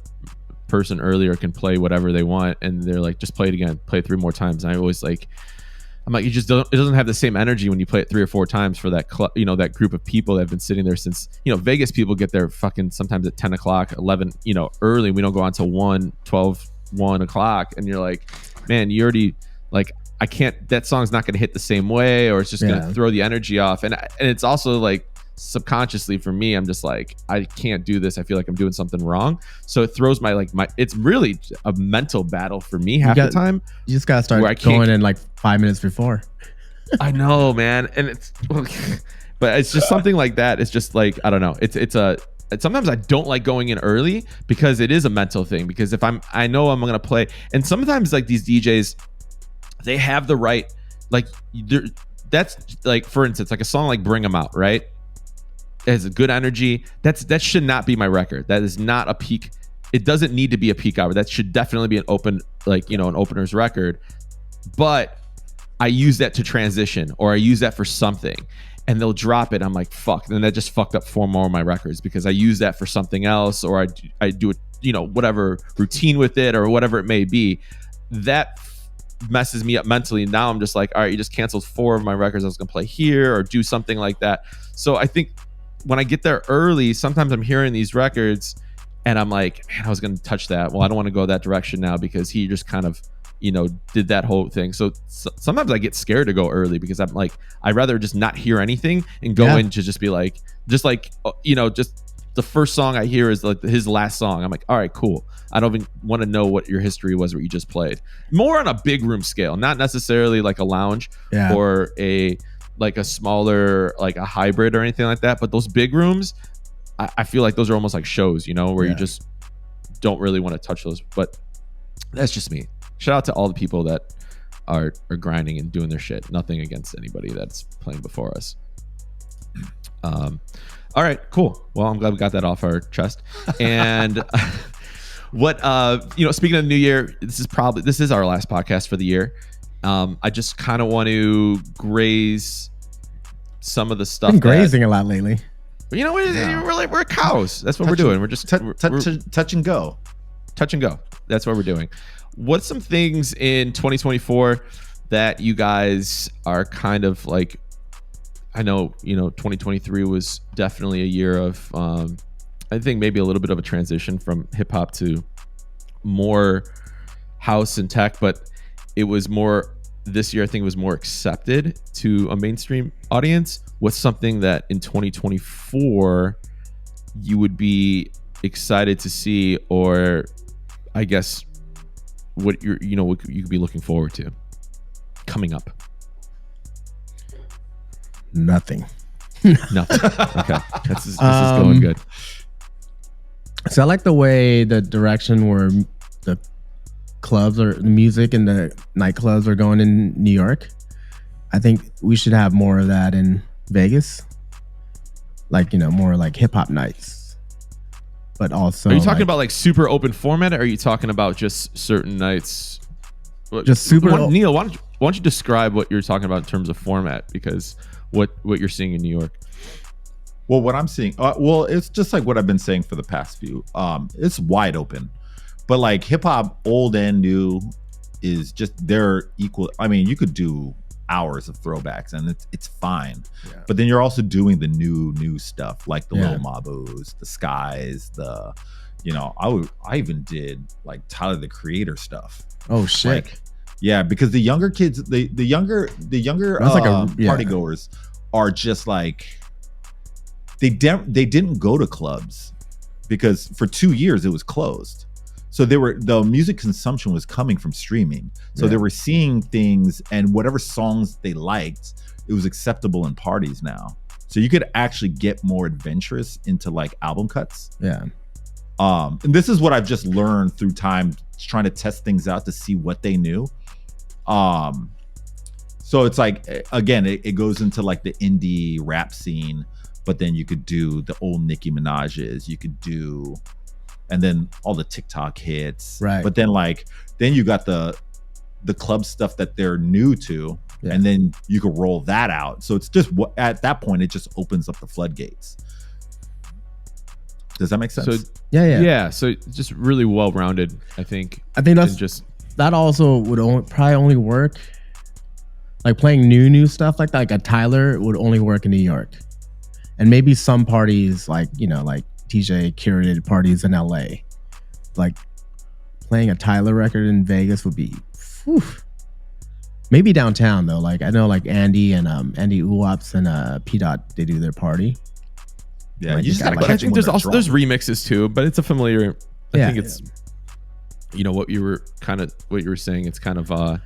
person earlier can play whatever they want, and they're like, just play it again, play it 3 more times. And I always like, I'm like, it doesn't have the same energy when you play it 3 or 4 times for that that group of people that have been sitting there since Vegas people get there fucking sometimes at 10 o'clock, 11, early. We don't go on till 1 o'clock, and you're like, man, you already like, I can't. That song's not going to hit the same way, or it's just going to throw the energy off. And it's also like, subconsciously for me, I'm just like, I can't do this. I feel like I'm doing something wrong. So it throws my it's really a mental battle for me half the time. You just gotta start going in like 5 minutes before. I know, man. And but it's just something like that. It's just like, I don't know. Sometimes I don't like going in early because it is a mental thing. Because if I know I'm gonna play, and sometimes like these DJs, they have the right, like that's like, for instance, like a song like Bring 'Em Out, right? It has a good energy. That should not be my record. That is not a peak. It doesn't need to be a peak hour. That should definitely be an open, like, an opener's record. But I use that to transition, or I use that for something, and they'll drop it. I'm like, fuck. Then that just fucked up 4 more of my records because I use that for something else, or I do it, whatever routine with it or whatever it may be. That messes me up mentally. Now I'm just like, all right, you just canceled 4 of my records I was gonna play here, or do something like that. So I think when I get there early, sometimes I'm hearing these records and I'm like, man, I was going to touch that. Well, I don't want to go that direction now because he just kind of, did that whole thing. So sometimes I get scared to go early because I'm like, I'd rather just not hear anything and go in to just be like, just the first song I hear is like his last song. I'm like, all right, cool. I don't even want to know what your history was, what you just played. More on a big room scale, not necessarily like a lounge or like a smaller, like a hybrid or anything like that. But those big rooms, I feel like those are almost like shows, where you just don't really want to touch those. But that's just me. Shout out to all the people that are grinding and doing their shit. Nothing against anybody that's playing before us. All right, cool. Well, I'm glad we got that off our chest. And what, speaking of the new year, this is our last podcast for the year. I just kind of want to graze some of the stuff. Been grazing a lot lately. But we're cows. That's what we're doing. We're just touch and go. Touch and go. That's what we're doing. What's some things in 2024 that you guys are kind of like, I know, 2023 was definitely a year of, I think maybe a little bit of a transition from hip hop to more house and tech, but it was more this year. I think it was more accepted to a mainstream audience. What's something that in 2024 you would be excited to see, or I guess what what you could be looking forward to coming up? Nothing. Nothing. Okay, this is going good. So I like the way the direction where the clubs or the music and the nightclubs are going in New York. I think we should have more of that in Vegas. Like, more like hip hop nights. But also, are you talking about like super open format, or are you talking about just certain nights? Just super. Neil, why don't you describe what you're talking about in terms of format? Because what you're seeing in New York. Well, what I'm seeing, it's just like what I've been saying for the past few. It's wide open, but like hip hop, old and new, is just they're equal. I mean, you could do hours of throwbacks, and it's fine. Yeah. But then you're also doing the new stuff, like the Lil Mabos, the Skies, I even did like Tyler the Creator stuff. Oh shit! Like, yeah, because the younger kids, the younger party goers are just like. They didn't go to clubs because for 2 years it was closed. So the music consumption was coming from streaming. So they were seeing things, and whatever songs they liked, it was acceptable in parties now. So you could actually get more adventurous into like album cuts. Yeah. And this is what I've just learned through time, trying to test things out to see what they knew. So it's like, again, it goes into like the indie rap scene. But then you could do the old Nicki Minaj's, you could do, and then all the TikTok hits. Right. But then then you got the club stuff that they're new to, and then you could roll that out. So it's just at that point, it just opens up the floodgates. Does that make sense? So yeah. So just really well rounded, I think. I think that also would probably only work. Like playing new stuff like that, like a Tyler would only work in New York. And maybe some parties like DJ curated parties in LA. Like playing a Tyler record in Vegas would be maybe downtown though. Like I know like Andy and Andy Uwops and P Dot, they do their party. Yeah, you just gotta I think there's remixes too, but it's a familiar. I think it's what you were saying. It's kind of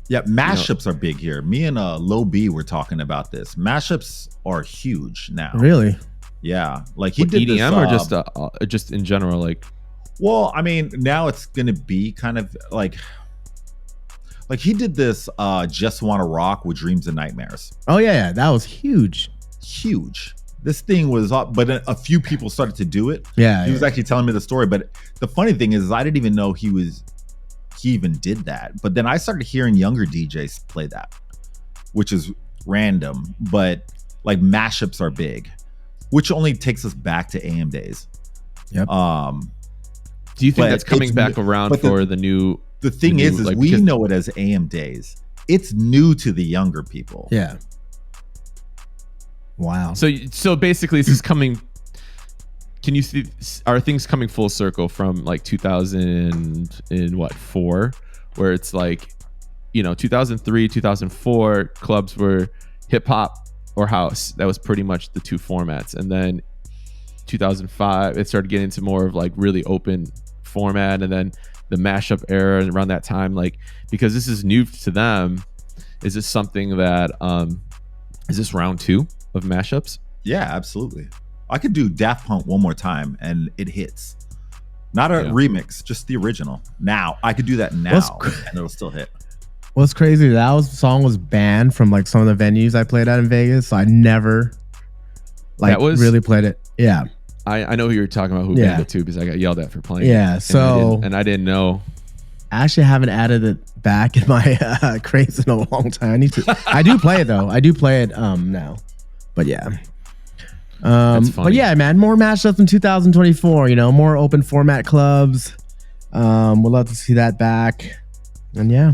yeah, mashups are big here. Me and Low B were talking about this. Mashups are huge now. Really? Yeah, like he did EDM this, or just in general, like. Well, I mean, now it's gonna be kind of like he did this Just Wanna Rock with Dreams and Nightmares. Oh yeah, that was huge. This thing was up, but a few people started to do it. Yeah, he was actually telling me the story. But the funny thing is I didn't even know he even did that. But then I started hearing younger DJs play that, which is random. But like mashups are big, which only takes us back to AM days. Yep. Do you think that's coming back around for the new? The thing is we know it as AM days. It's new to the younger people. Yeah. Wow. So basically, this is coming. Can you see? Are things coming full circle from like 2004, where it's like, 2003, 2004 clubs were hip hop or house. That was pretty much the two formats, and then 2005 it started getting into more of like really open format, and then the mashup era around that time. Like, because this is new to them, is this something that is this round 2 of mashups? Yeah, absolutely. I could do Daft Punk one more time and it hits. Not a remix, just the original. Now I could do that now and it'll still hit. What's crazy, song was banned from like some of the venues I played at in Vegas, so I never really played it. Yeah, I know who you're talking about, who banned it too, because I got yelled at for playing. Yeah, so I didn't know. I actually haven't added it back in my craze in a long time. I need to. I do play it though. I do play it now, but yeah. But yeah, man, more mashups in 2024. More open format clubs. We'd love to see that back, and yeah.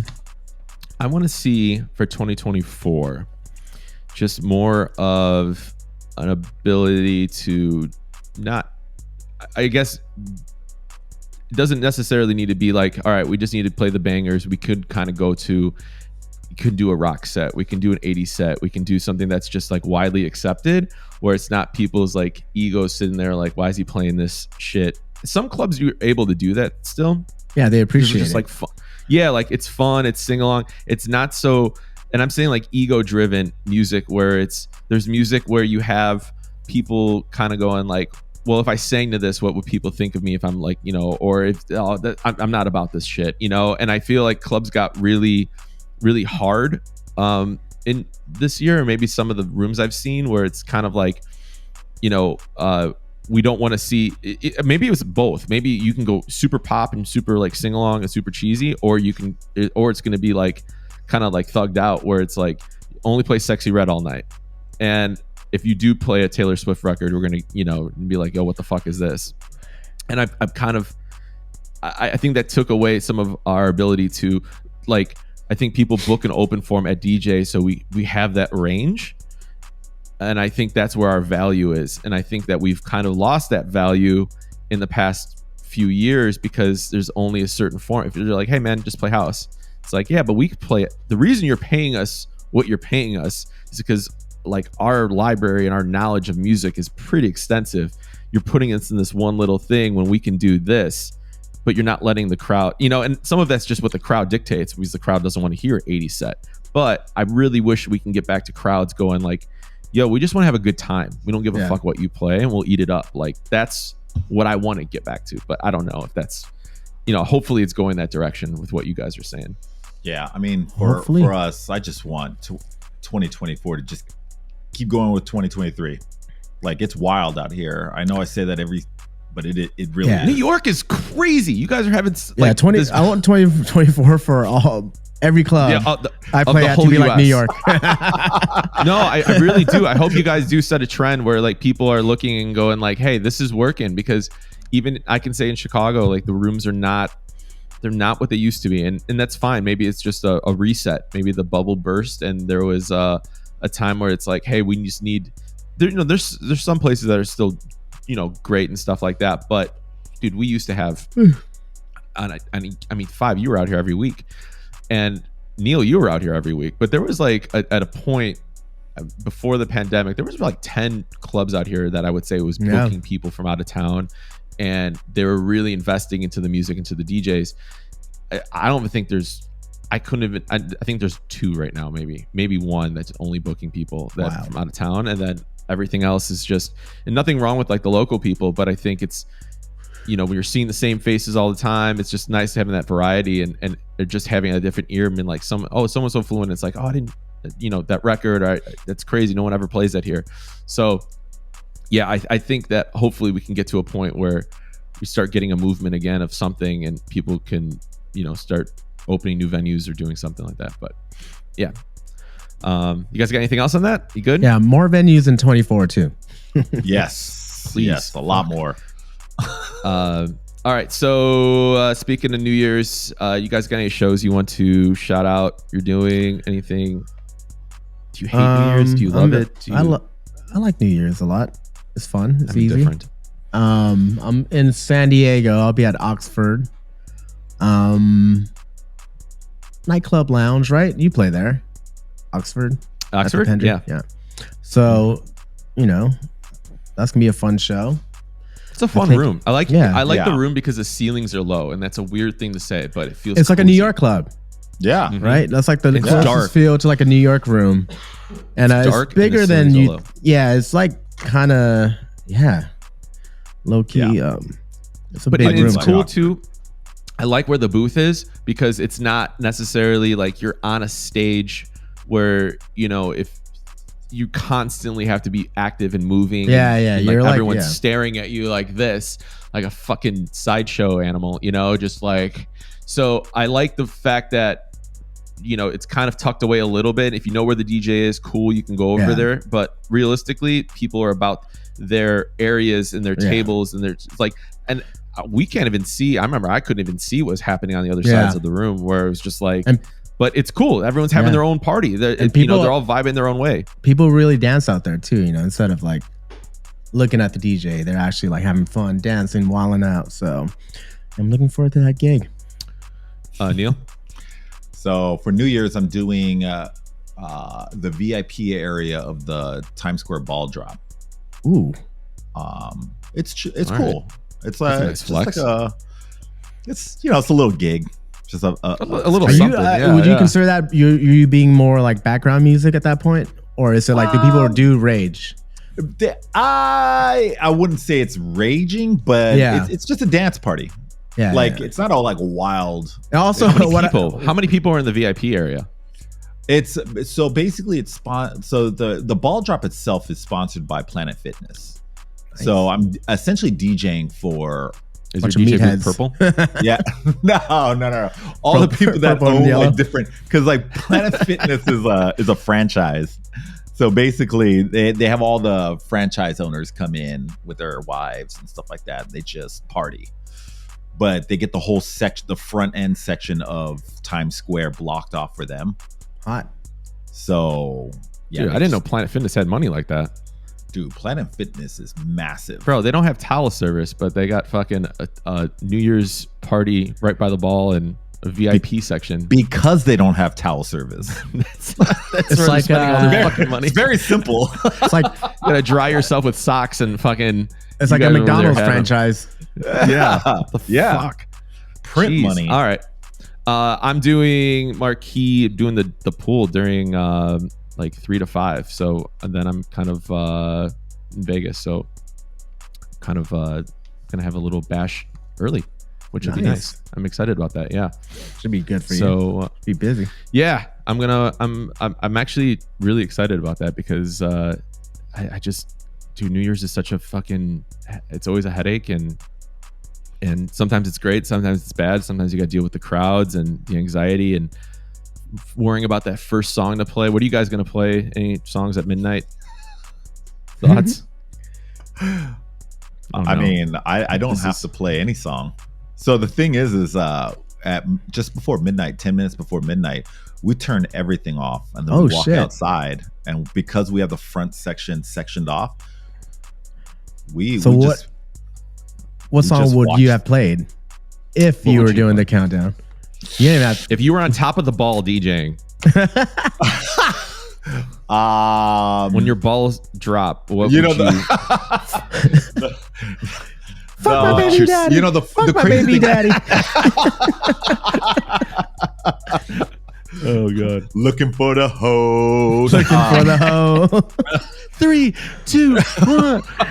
I want to see for 2024 just more of an ability to not, I guess it doesn't necessarily need to be like, all right, we just need to play the bangers. We could kind of go to, we could do a rock set. We can do an 80s set. We can do something that's just like widely accepted, where it's not people's like egos sitting there like, why is he playing this shit? Some clubs you're able to do that still. Yeah, they appreciate just it. like fun. Yeah, like it's fun, it's sing along. It's not so, and I'm saying like ego driven music where there's music where you have people kind of going like, well, if I sang to this, what would people think of me if I'm like, you know, or if I'm not about this shit, you know? And I feel like clubs got really, really hard in this year, or maybe some of the rooms I've seen where it's kind of like, you know, we don't want to see it, maybe it was both. Maybe you can go super pop and super like sing along and super cheesy, or you can, or it's going to be like kind of like thugged out where it's like only play Sexy Red all night. And if you do play a Taylor Swift record, we're going to, you know, be like, yo, what the fuck is this? And I've kind of, I think that took away some of our ability to like, I think people book an open form at DJ. So we have that range. And I think that's where our value is. And I think that we've kind of lost that value in the past few years because there's only a certain form. If you're like, hey man, just play house. It's like, yeah, but we could play it. The reason you're paying us what you're paying us is because like our library and our knowledge of music is pretty extensive. You're putting us in this one little thing when we can do this, but you're not letting the crowd, you know, and some of that's just what the crowd dictates because the crowd doesn't want to hear 80 set. But I really wish we can get back to crowds going like, yo, we just want to have a good time. We don't give a fuck what you play and we'll eat it up. Like that's what I want to get back to. But I don't know if that's, you know, hopefully it's going that direction with what you guys are saying. Yeah. I mean, for us, I just want 2024 to just keep going with 2023. Like it's wild out here. I know I say that but it really is. New York is crazy. You guys are having like I want 2024 for every club I play at to be like New York. No, I really do. I hope you guys do set a trend where like people are looking and going like, hey, this is working, because even I can say in Chicago, like the rooms they're not what they used to be. And that's fine. Maybe it's just a reset. Maybe the bubble burst and there was a time where it's like, hey, we just need there's some places that are still, you know, great and stuff like that. But dude, we used to have I mean, 5, you were out here every week. And Neil, you were out here every week. But there was like at a point before the pandemic, there was like 10 clubs out here that I would say was booking people from out of town. And they were really investing into the music, into the DJs. I don't even think I think there's 2 right now, maybe 1 that's only booking people that from out of town. And then everything else is just, and nothing wrong with like the local people, but I think it's, you know, when you're seeing the same faces all the time, it's just nice having that variety and just having a different ear. I mean, like someone's so fluent. It's like, oh, I didn't, you know, that record, that's crazy. No one ever plays that here. So yeah, I think that hopefully we can get to a point where we start getting a movement again of something and people can, you know, start opening new venues or doing something like that. But yeah. You guys got anything else on that? You good? Yeah. More venues in 24 too. Yes. Please. Yes. A lot more. All right. So speaking of New Year's, you guys got any shows you want to shout out? You're doing anything? Do you hate New Year's? Do you love it? I like New Year's a lot. It's fun. It's easy. Different. I'm in San Diego. I'll be at Oxford. Nightclub Lounge, right? You play there. Oxford? Yeah. So, you know, that's gonna be a fun show. It's a fun room. I like the room because the ceilings are low, and that's a weird thing to say, but it feels. It's like a New York club. Yeah. Mm-hmm. Right. That's like the closest dark. feel to like a New York room, and it's bigger than you. Yeah, it's like kind of low key. Yeah. It's a big room. It's cool too. I like where the booth is because it's not necessarily like you're on a stage where, you know, if you constantly have to be active and moving. And you're like everyone's like, staring at you like this, like a fucking sideshow animal, you know, just like. So I like the fact that, you know, it's kind of tucked away a little bit. If you know where the DJ is, cool, you can go over there. But realistically, people are about their areas and their tables and their like, and we can't even see. I remember I couldn't even see what was happening on the other sides of the room, where it was just like But it's cool. Everyone's having their own party. They're all vibing their own way. People really dance out there too, instead of like looking at the DJ, they're actually like having fun, dancing, wilding out. So I'm looking forward to that gig. Neil? So for New Year's, I'm doing the VIP area of the Times Square ball drop. Ooh. It's cool. Right. It's That's a nice it's flex. it's a little gig. Just a little something. Would you consider that you being more like background music at that point? Or is it like the people do rage? I wouldn't say it's raging, but it's just a dance party. Yeah, it's not all like wild. And also, How many people are in the VIP area? It's so basically so the ball drop itself is sponsored by Planet Fitness. Nice. So I'm essentially DJing for Is your DJ booth purple? Yeah. No. All the people that own like different, because like Planet Fitness is a franchise. So basically they have all the franchise owners come in with their wives and stuff like that. They just party. But they get the whole section, the front end section of Times Square blocked off for them. Hot. So yeah. Dude, I didn't know Planet Fitness had money like that. Dude, Planet Fitness is massive. Bro, they don't have towel service, but they got fucking a New Year's party right by the ball and a VIP section. Because they don't have towel service. That's It's where like, they're spending all their fucking money. It's very simple. It's like You gotta dry yourself with socks and fucking. it's like a McDonald's franchise. Yeah. Yeah. Fuck. Print Jeez. money. All right. I'm doing Marquee, doing the pool during like 3 to 5. So and then I'm kind of in Vegas. So kind of gonna have a little bash early, which would be nice. I'm excited about that. Yeah. Should be good for you. So Be busy. yeah, I'm actually really excited about that because I just, dude, New Year's is such a fucking, it's always a headache, and sometimes it's great, sometimes it's bad, sometimes you got to deal with the crowds and the anxiety and worrying about that first song to play. What are you guys gonna play? Any songs at midnight? Thoughts? I mean, I don't have to play any song. So the thing is at just before midnight, 10 minutes before midnight, we turn everything off and then we walk outside. And because we have the front section sectioned off, what song would you have played if you were doing the countdown? You didn't have If you were on top of the ball DJing, when your balls drop, what would you? Fuck my baby daddy. You know the crazy baby thing. daddy. Oh god. Looking for the hoe. Looking for the hoe. 3, 2, 1.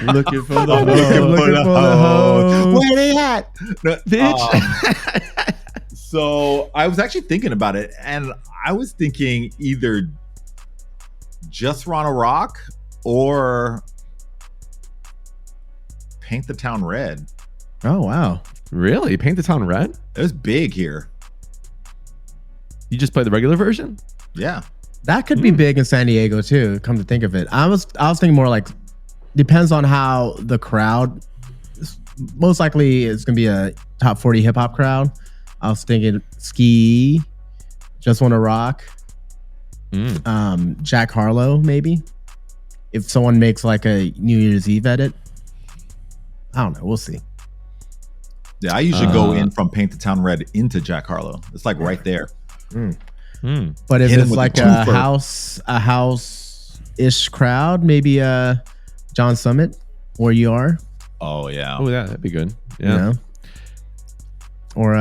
Looking for the hoe. Looking for the hoe. Where they at? Bitch. So I was actually thinking about it, and I was thinking either Just Wanna Rock or Paint the Town Red. Oh wow. Really? Paint the Town Red? It was big here. You just play the regular version? Yeah. That could be big in San Diego too, come to think of it. I was thinking more like depends on how the crowd, most likely it's gonna be a top 40 hip hop crowd. I was thinking Ski, Just Wanna Rock, Jack Harlow maybe. If someone makes like a New Year's Eve edit. I don't know, we'll see. Yeah, I usually go in from Paint the Town Red into Jack Harlow. It's like right there. But if Hit him it's with like the a twofer. house-ish crowd, maybe John Summit where you are. Oh yeah. Oh, yeah, that'd be good. Yeah. You know? Or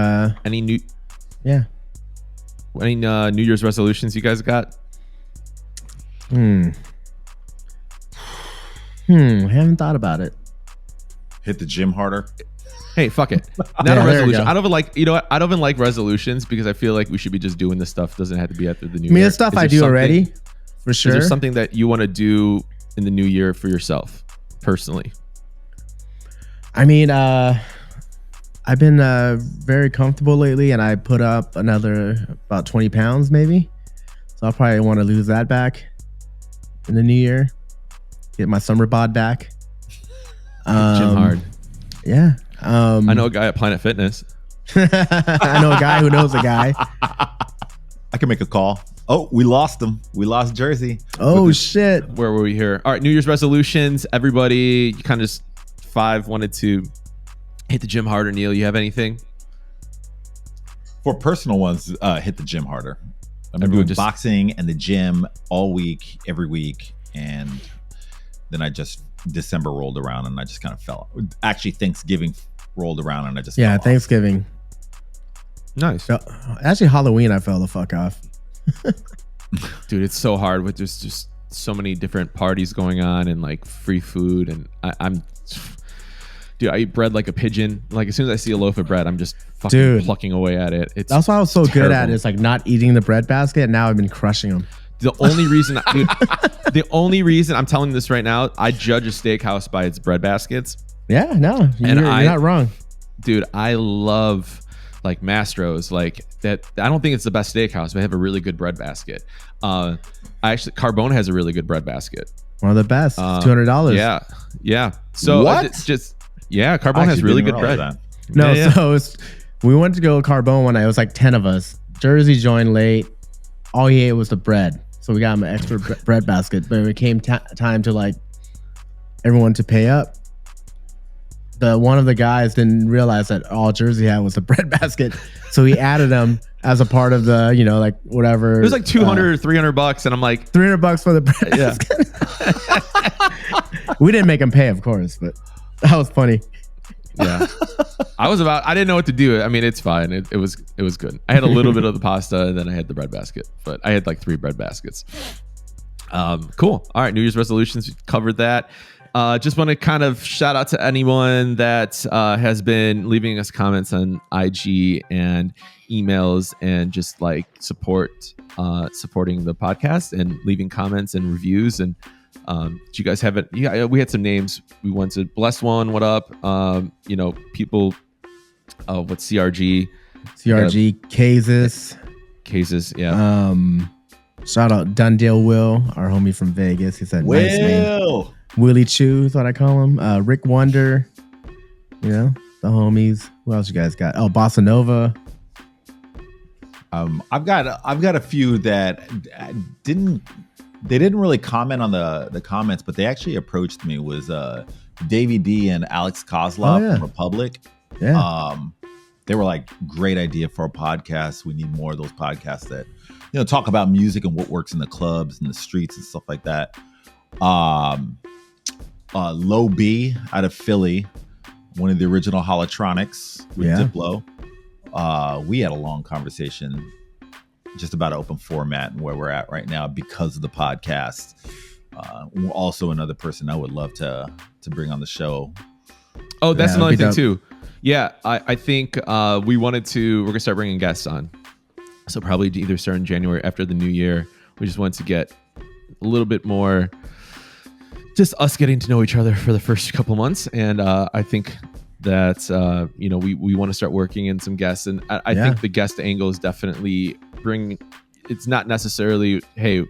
Any New Year's resolutions you guys got? I haven't thought about it. Hit the gym harder. Hey, fuck it. Not Yeah, a there you resolution. go. I don't even like, you know what? I don't even like resolutions because I feel like we should be just doing this stuff. Doesn't have to be after the new year. I mean, it's stuff Is I there do something- already, for sure. Is there something that you want to do in the new year for yourself personally? I mean, I've been very comfortable lately, and I put up another about 20 pounds maybe. So I'll probably want to lose that back in the new year. Get my summer bod back. Gym hard. Yeah. I know a guy at Planet Fitness. I know a guy who knows a guy. I can make a call. Oh, we lost him. We lost Jerzy. Oh shit! Where were we here? All right, New Year's resolutions. Everybody, you kind of just wanted to hit the gym harder. Neil, you have anything? For personal ones, hit the gym harder. I've been doing boxing and the gym all week, every week, and then December rolled around and I just kind of fell. Actually, Thanksgiving rolled around and I just fell off. Thanksgiving. Nice. Actually, Halloween I fell the fuck off. Dude, it's so hard with just so many different parties going on and like free food, and I eat bread like a pigeon. Like as soon as I see a loaf of bread, I'm just fucking plucking away at it. That's why I was so good at it. It's like not eating the bread basket. Now I've been crushing them. The only reason I'm telling you this right now, I judge a steakhouse by its bread baskets. Yeah, no, you're not wrong, dude. I love like Mastro's, like that. I don't think it's the best steakhouse, but they have a really good bread basket. Carbone has a really good bread basket. One of the best. $200. Yeah. So what? Carbone has really good bread. So we went to go Carbone one night. It was like 10 of us. Jerzy joined late. All he ate was the bread, so we got him an extra bread basket. But when it came time to like everyone to pay up, one of the guys didn't realize that all Jerzy had was a bread basket, so he added them as a part of the, like whatever. It was like $200 or $300, and I'm like $300 for the bread basket. We didn't make him pay, of course, but that was funny. Yeah, I didn't know what to do. I mean, it's fine. It was good. I had a little bit of the pasta, and then I had the bread basket, but I had like 3 bread baskets. Cool. All right, New Year's resolutions, we covered that. Just want to kind of shout out to anyone that has been leaving us comments on IG and emails and just like supporting the podcast and leaving comments and reviews. And do you guys have it? Yeah, we had some names. We went to Blessed One. What up? People. What's CRG? Cases. Yeah. Shout out Dundale Will, our homie from Vegas. He said nice name. Willie Chew is what I call him. Rick Wonder, the homies. Who else you guys got? Oh, Bossa Nova. I've got a few that didn't really comment on the comments, but they actually approached me. Was Davey D and Alex Kozlov from Republic. Yeah. They were like, great idea for a podcast. We need more of those podcasts that talk about music and what works in the clubs and the streets and stuff like that. Low B out of Philly, one of the original Holotronics with Diplo. We had a long conversation just about open format and where we're at right now because of the podcast. Also another person I would love to bring on the show. Oh, that's another thing too. Yeah, I think we're going to start bringing guests on. So probably either start in January after the new year. We just want to get a little bit more just us getting to know each other for the first couple months. And I think that, we want to start working in some guests. And I think the guest angle is definitely it's not necessarily, hey,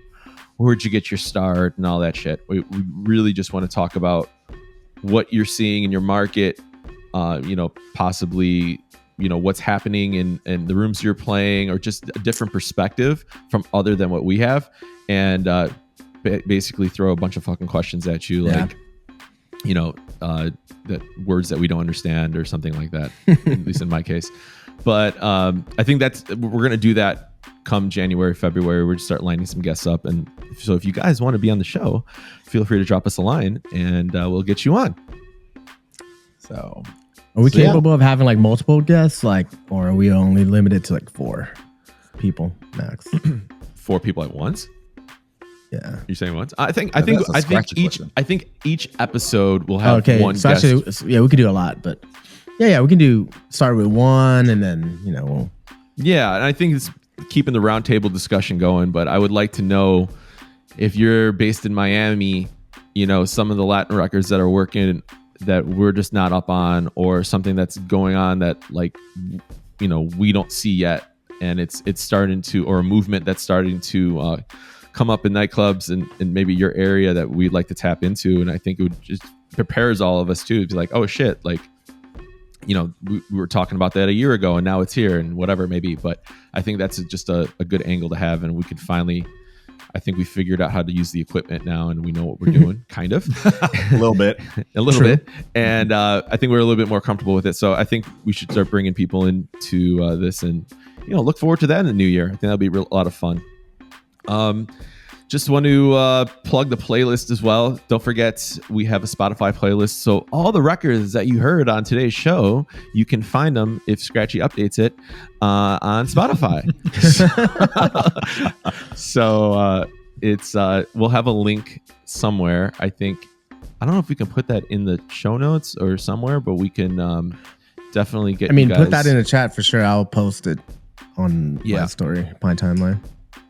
where'd you get your start and all that shit. We really just want to talk about what you're seeing in your market, possibly, what's happening in the rooms you're playing, or just a different perspective from other than what we have. And basically throw a bunch of fucking questions at you, like, that words that we don't understand or something like that, at least in my case. But I think we're going to do that come January, February. We'll just start lining some guests up. And so if you guys want to be on the show, feel free to drop us a line and we'll get you on. So are we capable of having like multiple guests, or are we only limited to like 4 people max? 4 people at once? Yeah, you're saying once. I think each episode will have one guest. Actually, we could do a lot, but we can start with 1 and then we'll. Yeah, and I think it's keeping the roundtable discussion going. But I would like to know if you're based in Miami, some of the Latin records that are working that we're just not up on, or something that's going on that we don't see yet, and it's starting to, or a movement that's starting to come up in nightclubs and maybe your area that we'd like to tap into. And I think it would just prepares all of us too to be like, oh shit, like we were talking about that a year ago and now it's here and whatever it may be. But I think that's just a good angle to have. And we could finally, I think we figured out how to use the equipment now and we know what we're doing, kind of. A little bit. bit. And I think we're a little bit more comfortable with it. So I think we should start bringing people into this and, look forward to that in the new year. I think that'll be a lot of fun. Just want to plug the playlist as well. Don't forget, we have a Spotify playlist. So all the records that you heard on today's show, you can find them if Scratchy updates it on Spotify. So it's we'll have a link somewhere. I don't know if we can put that in the show notes or somewhere, but we can definitely get. Put that in the chat for sure. I'll post it on my story, my timeline.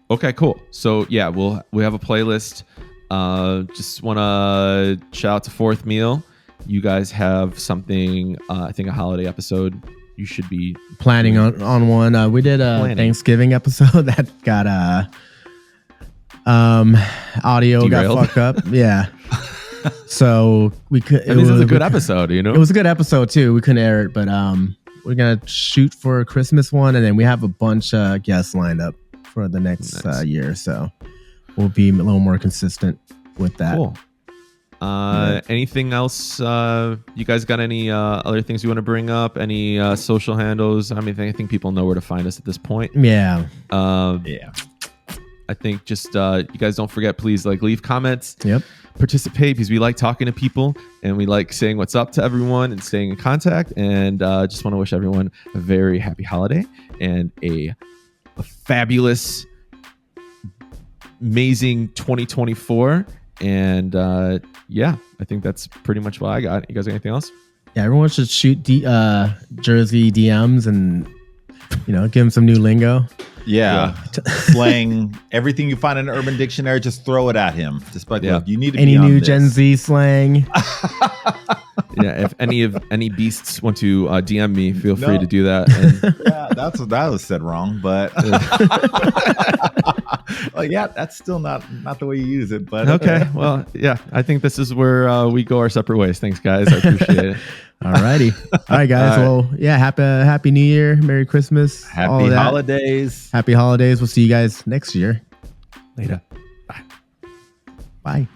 Okay, cool. So we have a playlist. Just want to shout out to Fourth Meal. You guys have something, I think a holiday episode. You should be planning on one. We did a Thanksgiving episode that got audio derailed. got fucked up. Yeah. So we could. This is a good episode, It was a good episode too. We couldn't air it, but we're gonna shoot for a Christmas one, and then we have a bunch of guests lined up for the next year, so we'll be a little more consistent with that. Cool. Anything else? You guys got any other things you want to bring up? Any social handles? I think people know where to find us at this point. Yeah. I think just you guys don't forget, please leave comments. Yep. Participate because we like talking to people and we like saying what's up to everyone and staying in contact. And just want to wish everyone a very happy holiday and a fabulous, amazing 2024. And I think that's pretty much what I got. You guys got anything else? Yeah, everyone should shoot Jerzy DMs and give him some new lingo. Yeah. Slang, everything you find in an Urban Dictionary, just throw it at him. Just like, look, you need to any be on new this. Gen Z slang. If any beasts want to DM me, feel free to do that. And that was said wrong, but that's still not the way you use it. But okay. Well, I think this is where we go our separate ways. Thanks, guys. I appreciate it. Alrighty. All right, guys. All right. Well, happy New Year, Merry Christmas, happy holidays. Happy holidays. We'll see you guys next year. Later. Bye.